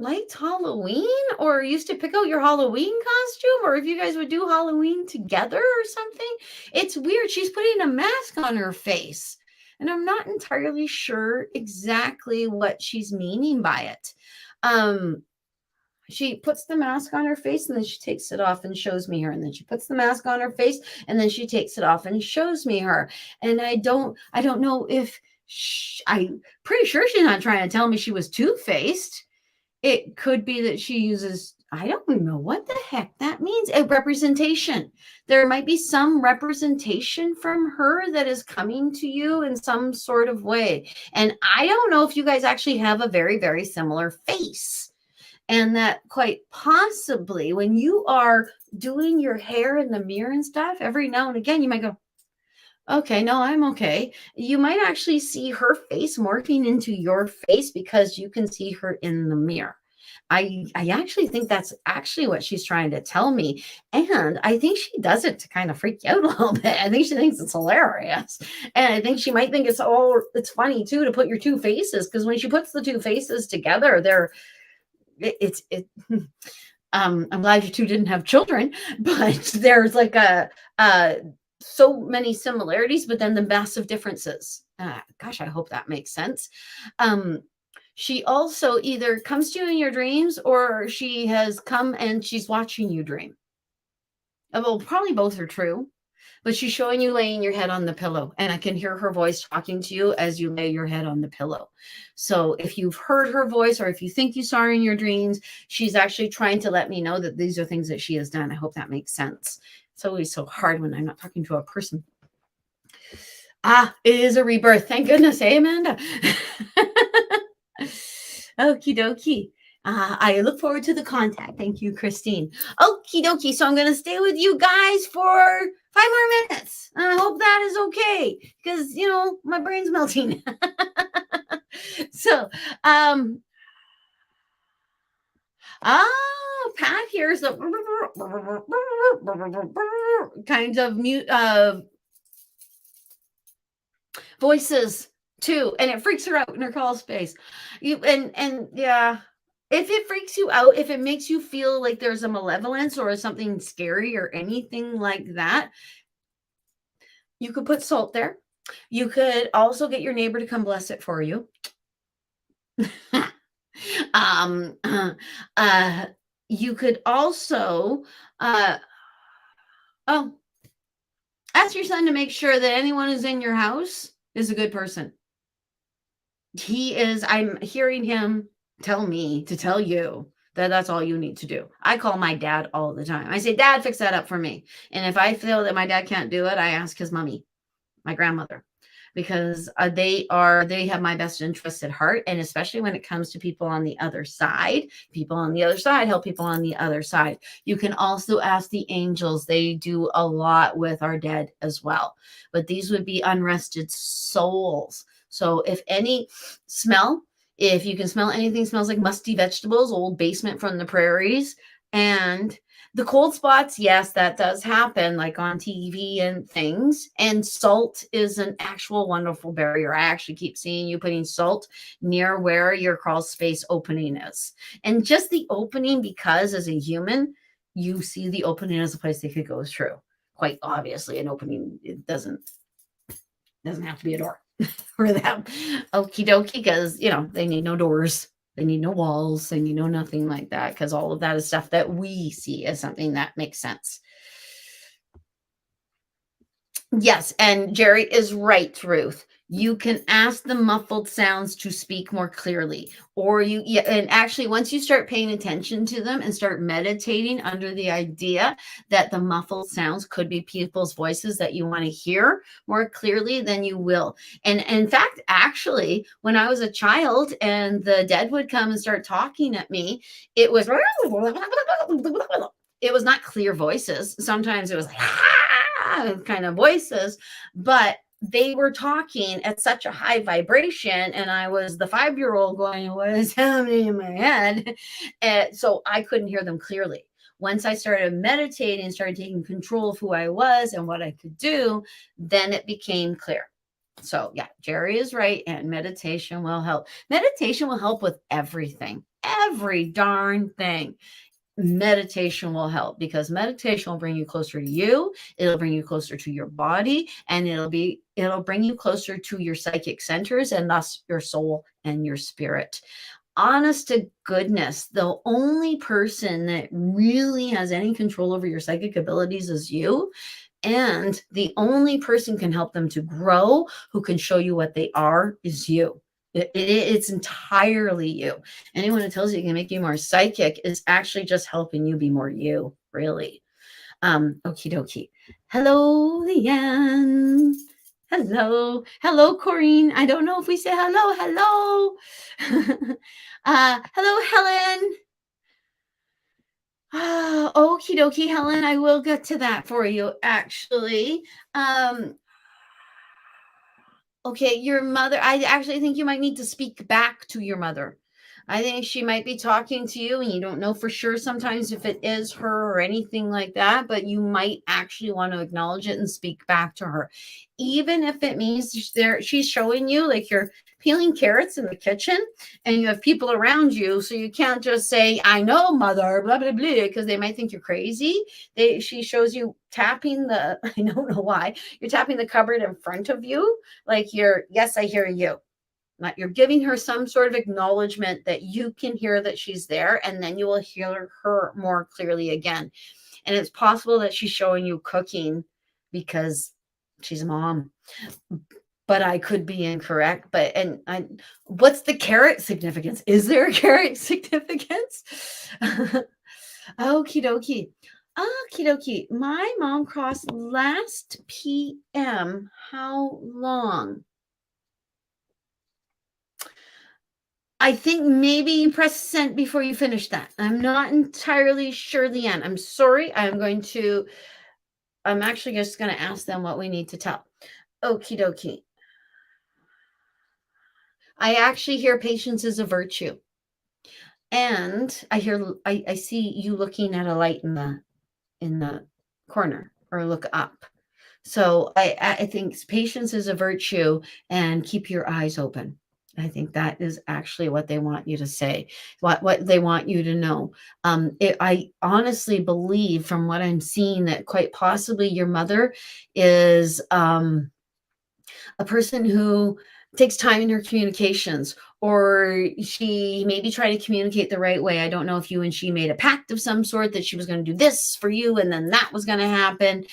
liked Halloween or used to pick out your Halloween costume, or if you guys would do Halloween together or something. It's weird. She's putting a mask on her face, and I'm not entirely sure exactly what she's meaning by it. She puts the mask on her face and then she takes it off and shows me her. And then she puts the mask on her face and then she takes it off and shows me her. And I don't know if I'm pretty sure she's not trying to tell me she was two-faced. It could be that she uses, I don't know what the heck that means, a representation. There might be some representation from her that is coming to you in some sort of way. And I don't know if you guys actually have a very, very similar face. And that quite possibly when you are doing your hair in the mirror and stuff, every now and again, you might go, okay, no, I'm okay. You might actually see her face morphing into your face because you can see her in the mirror. I actually think that's actually what she's trying to tell me. And I think she does it to kind of freak you out a little bit. I think she thinks it's hilarious. And I think she might think it's funny too to put your two faces, because when she puts the two faces together, I'm glad you two didn't have children, but there's like so many similarities, but then the massive differences. Gosh, I hope that makes sense. She also either comes to you in your dreams or she has come and she's watching you dream. Well, probably both are true, but she's showing you laying your head on the pillow, and I can hear her voice talking to you as you lay your head on the pillow. So if you've heard her voice, or if you think you saw her in your dreams, she's actually trying to let me know that these are things that she has done. I hope that makes sense. It's always so hard when I'm not talking to a person. It is a rebirth. Thank goodness. Hey, Amanda. Okie dokie. I look forward to the contact. Thank you, Christine. Okie dokie. So I'm going to stay with you guys for 5 more minutes. And I hope that is okay because, you know, my brain's melting. So, Pat hears the kinds of voices too, and it freaks her out in her call space. Yeah, if it freaks you out, if it makes you feel like there's a malevolence or something scary or anything like that, you could put salt there. You could also get your neighbor to come bless it for you. You could also ask your son to make sure that anyone who's in your house is a good person. I'm hearing him tell me to tell you that that's all you need to do. I call my dad all the time. I say, Dad, fix that up for me. And if I feel that my dad can't do it, I ask his mommy, my grandmother, because they have my best interests at heart. And especially when it comes to people on the other side help people on the other side. You can also ask the angels. They do a lot with our dead as well, but these would be unrested souls. So if you can smell anything smells like musty vegetables, old basement from the prairies, and the cold spots, yes, that does happen, like on TV and things. And salt is an actual wonderful barrier. I actually keep seeing you putting salt near where your crawl space opening is. And just the opening, because as a human, you see the opening as a place they could go through. Quite obviously, an opening, it doesn't have to be a door for them. Okie dokie, because, you know, they need no doors. They need no walls. They need no nothing like that, because all of that is stuff that we see as something that makes sense. Yes, and Jerry is right, Ruth. You can ask the muffled sounds to speak more clearly, and actually once you start paying attention to them and start meditating under the idea that the muffled sounds could be people's voices that you want to hear more clearly, then you will. And in fact, actually, when I was a child and the dead would come and start talking at me, it was not clear voices. Sometimes it was kind of voices, but they were talking at such a high vibration, and I was the 5-year-old going, what is happening in my head? And so I couldn't hear them clearly. Once I started meditating, started taking control of who I was and what I could do, then it became clear. So yeah, Jerry is right, and meditation will help. Meditation will help with everything, every darn thing. Meditation will help, because meditation will bring you closer to you. It'll bring you closer to your body, and it'll bring you closer to your psychic centers, and thus your soul and your spirit. Honest to goodness, the only person that really has any control over your psychic abilities is you. And the only person can help them to grow, who can show you what they are, is you. It's entirely you. Anyone who tells you can make you more psychic is actually just helping you be more you, really. Okie dokie. Hello, Leanne. Hello. Hello, Corinne. I don't know if we say hello. Hello, Helen. Okie dokie, Helen. I will get to that for you, actually. Okay, your mother, I actually think you might need to speak back to your mother. I think she might be talking to you, and you don't know for sure sometimes if it is her or anything like that, but you might actually want to acknowledge it and speak back to her. Even if it means she's showing you, like, you're peeling carrots in the kitchen and you have people around you, so you can't just say, I know, mother, blah, blah, blah, because they might think you're crazy. She shows you tapping I don't know why, you're tapping the cupboard in front of you, like yes, I hear you. You're giving her some sort of acknowledgement that you can hear that she's there, and then you will hear her more clearly again. And it's possible that she's showing you cooking because she's a mom. But I could be incorrect. What's the carrot significance? Is there a carrot significance? Okie dokie. Okie dokie. My mom crossed last PM. How long? I think maybe you press send before you finish that. I'm not entirely sure, Leanne. I'm sorry. I'm actually just going to ask them what we need to tell. Okie dokie. I actually hear patience is a virtue. And I see you looking at a light in the corner, or look up. So I think patience is a virtue, and keep your eyes open. I think that is actually what they want you to say, what they want you to know. I honestly believe, from what I'm seeing, that quite possibly your mother is a person who takes time in her communications, or she maybe try to communicate the right way. I don't know if you and she made a pact of some sort that she was going to do this for you and then that was going to happen.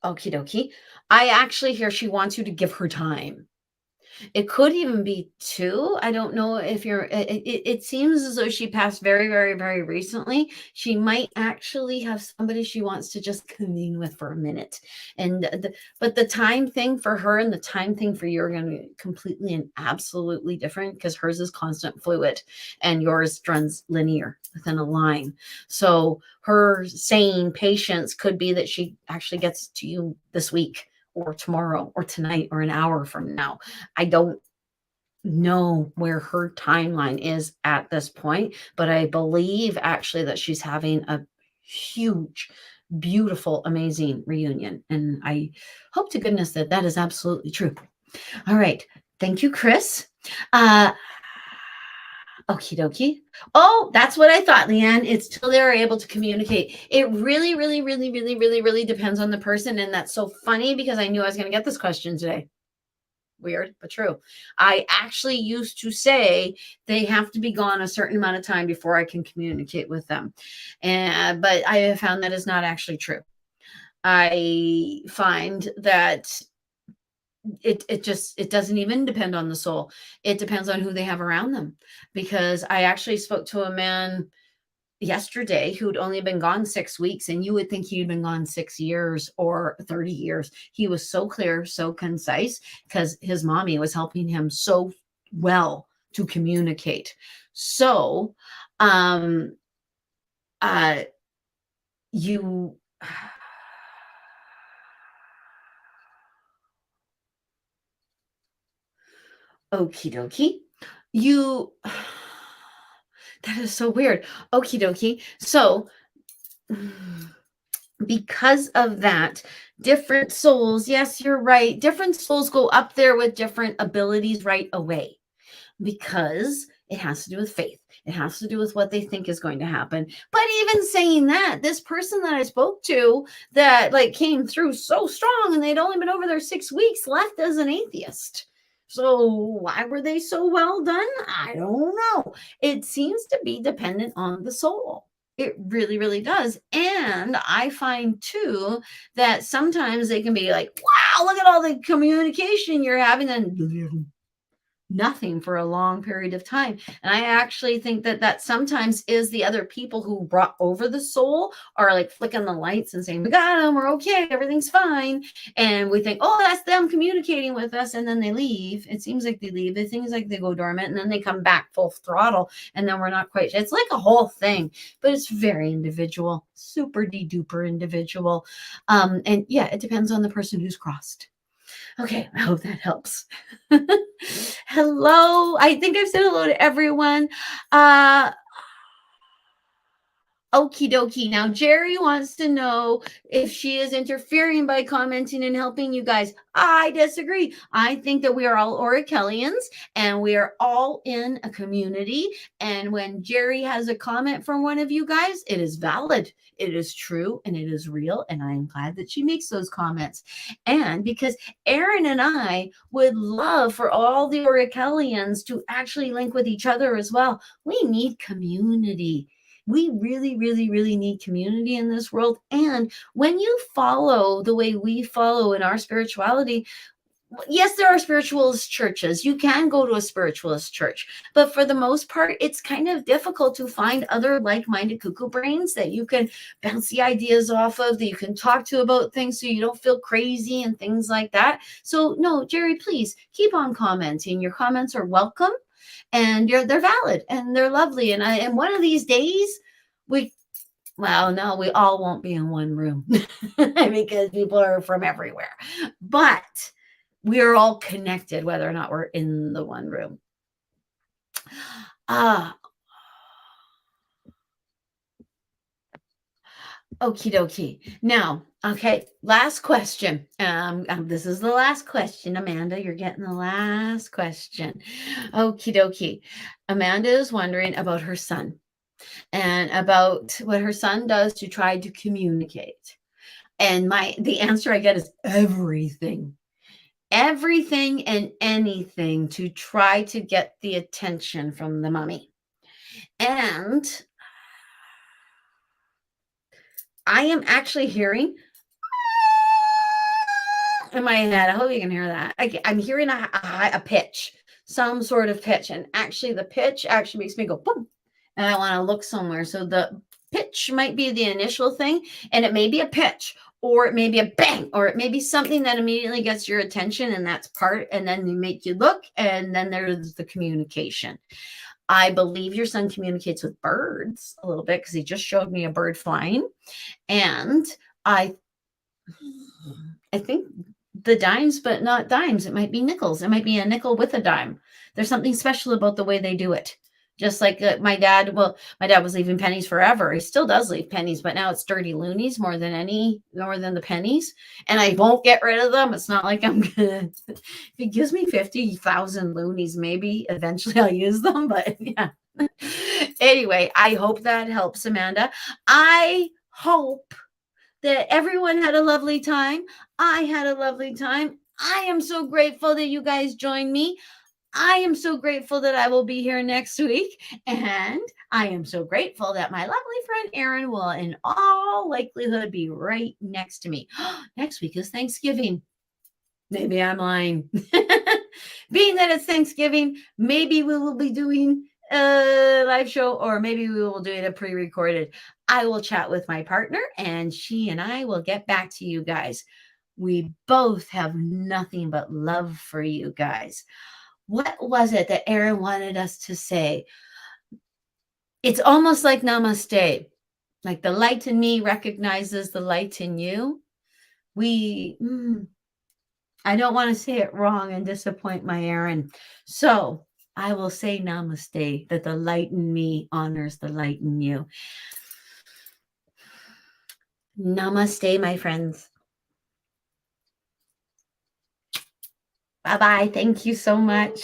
Okie dokie. I actually hear she wants you to give her time. It could even be two. I don't know if it seems as though she passed very, very, very recently. She might actually have somebody she wants to just convene with for a minute. But the time thing for her and the time thing for you are going to be completely and absolutely different, because hers is constant fluid and yours runs linear within a line. So her saying patience could be that she actually gets to you this week, or tomorrow, or tonight, or an hour from now. I don't know where her timeline is at this point, but I believe actually that she's having a huge, beautiful, amazing reunion. And I hope to goodness that that is absolutely true. All right. Thank you, Chris. Okie dokie. Oh, that's what I thought, Leanne. It's till they're able to communicate. It really, really, really, really, really, really depends on the person. And that's so funny, because I knew I was going to get this question today. Weird, but true. I actually used to say they have to be gone a certain amount of time before I can communicate with them. But I have found that is not actually true. I find that it doesn't even depend on the soul. It depends on who they have around them. Because I actually spoke to a man yesterday who'd only been gone 6 weeks, and you would think he'd been gone 6 years or 30 years. He was so clear, so concise, because his mommy was helping him so well to communicate. So you okie dokie. You that is so weird. Okie dokie. So because of that, different souls, yes, you're right. Different souls go up there with different abilities right away, because it has to do with faith. It has to do with what they think is going to happen. But even saying that, this person that I spoke to that like came through so strong, and they'd only been over there 6 weeks, left as an atheist. So why were they so well done? I don't know. It seems to be dependent on the soul. It really, really does. And I find too that sometimes they can be like, wow, look at all the communication you're having, and nothing for a long period of time. And I actually think that sometimes is the other people who brought over the soul are like flicking the lights and saying, we got them, we're okay, everything's fine. And we think, oh, that's them communicating with us. And then they leave. It seems like they leave. It seems like they go dormant, and then they come back full throttle. And then we're not quite, it's like a whole thing, but it's very individual, super de-duper individual. And yeah, it depends on the person who's crossed. Okay, I hope that helps. Hello. I think I've said hello to everyone. Okie dokie. Now, Jerry wants to know if she is interfering by commenting and helping you guys. I disagree. I think that we are all Orichellians, and we are all in a community. And when Jerry has a comment from one of you guys, it is valid, it is true, and it is real. And I am glad that she makes those comments. And because Erin and I would love for all the Orichellians to actually link with each other as well. We need community. We really, really, really need community in this world. And when you follow the way we follow in our spirituality, yes, there are spiritualist churches. You can go to a spiritualist church, but for the most part, it's kind of difficult to find other like-minded cuckoo brains that you can bounce the ideas off of, that you can talk to about things so you don't feel crazy and things like that. So no, Jerry, please keep on commenting. Your comments are welcome, and they're valid and they're lovely. And one of these days, no, we all won't be in one room because people are from everywhere. But we are all connected, whether or not we're in the one room. Okie dokie. Now, okay, last question. This is the last question, Amanda. You're getting the last question. Okie dokie. Amanda is wondering about her son and about what her son does to try to communicate. And the answer I get is everything and anything to try to get the attention from the mommy. And I am actually hearing in my head, I hope you can hear that. I'm hearing a pitch, some sort of pitch. And actually the pitch actually makes me go boom. And I want to look somewhere. So the pitch might be the initial thing, and it may be a pitch, or it may be a bang, or it may be something that immediately gets your attention, and that's part, and then you make you look, and then there's the communication. I believe your son communicates with birds a little bit, because he just showed me a bird flying. And I think the dimes, but not dimes. It might be nickels. It might be a nickel with a dime. There's something special about the way they do it. Just like my dad was leaving pennies forever. He still does leave pennies, but now it's dirty loonies more than the pennies. And I won't get rid of them. It's not like I'm gonna, if he gives me 50,000 loonies, maybe eventually I'll use them, but yeah. Anyway, I hope that helps, Amanda. I hope that everyone had a lovely time. I had a lovely time. I am so grateful that you guys joined me. I am so grateful that I will be here next week. And I am so grateful that my lovely friend Erin will, in all likelihood, be right next to me. Next week is Thanksgiving. Maybe I'm lying. Being that it's Thanksgiving, maybe we will be doing a live show, or maybe we will do it a pre-recorded. I will chat with my partner, and she and I will get back to you guys. We both have nothing but love for you guys. What was it that Erin wanted us to say? It's almost like namaste. Like the light in me recognizes the light in you. I don't want to say it wrong and disappoint my Erin. So I will say namaste, that the light in me honors the light in you. Namaste, my friends. Bye-bye. Thank you so much.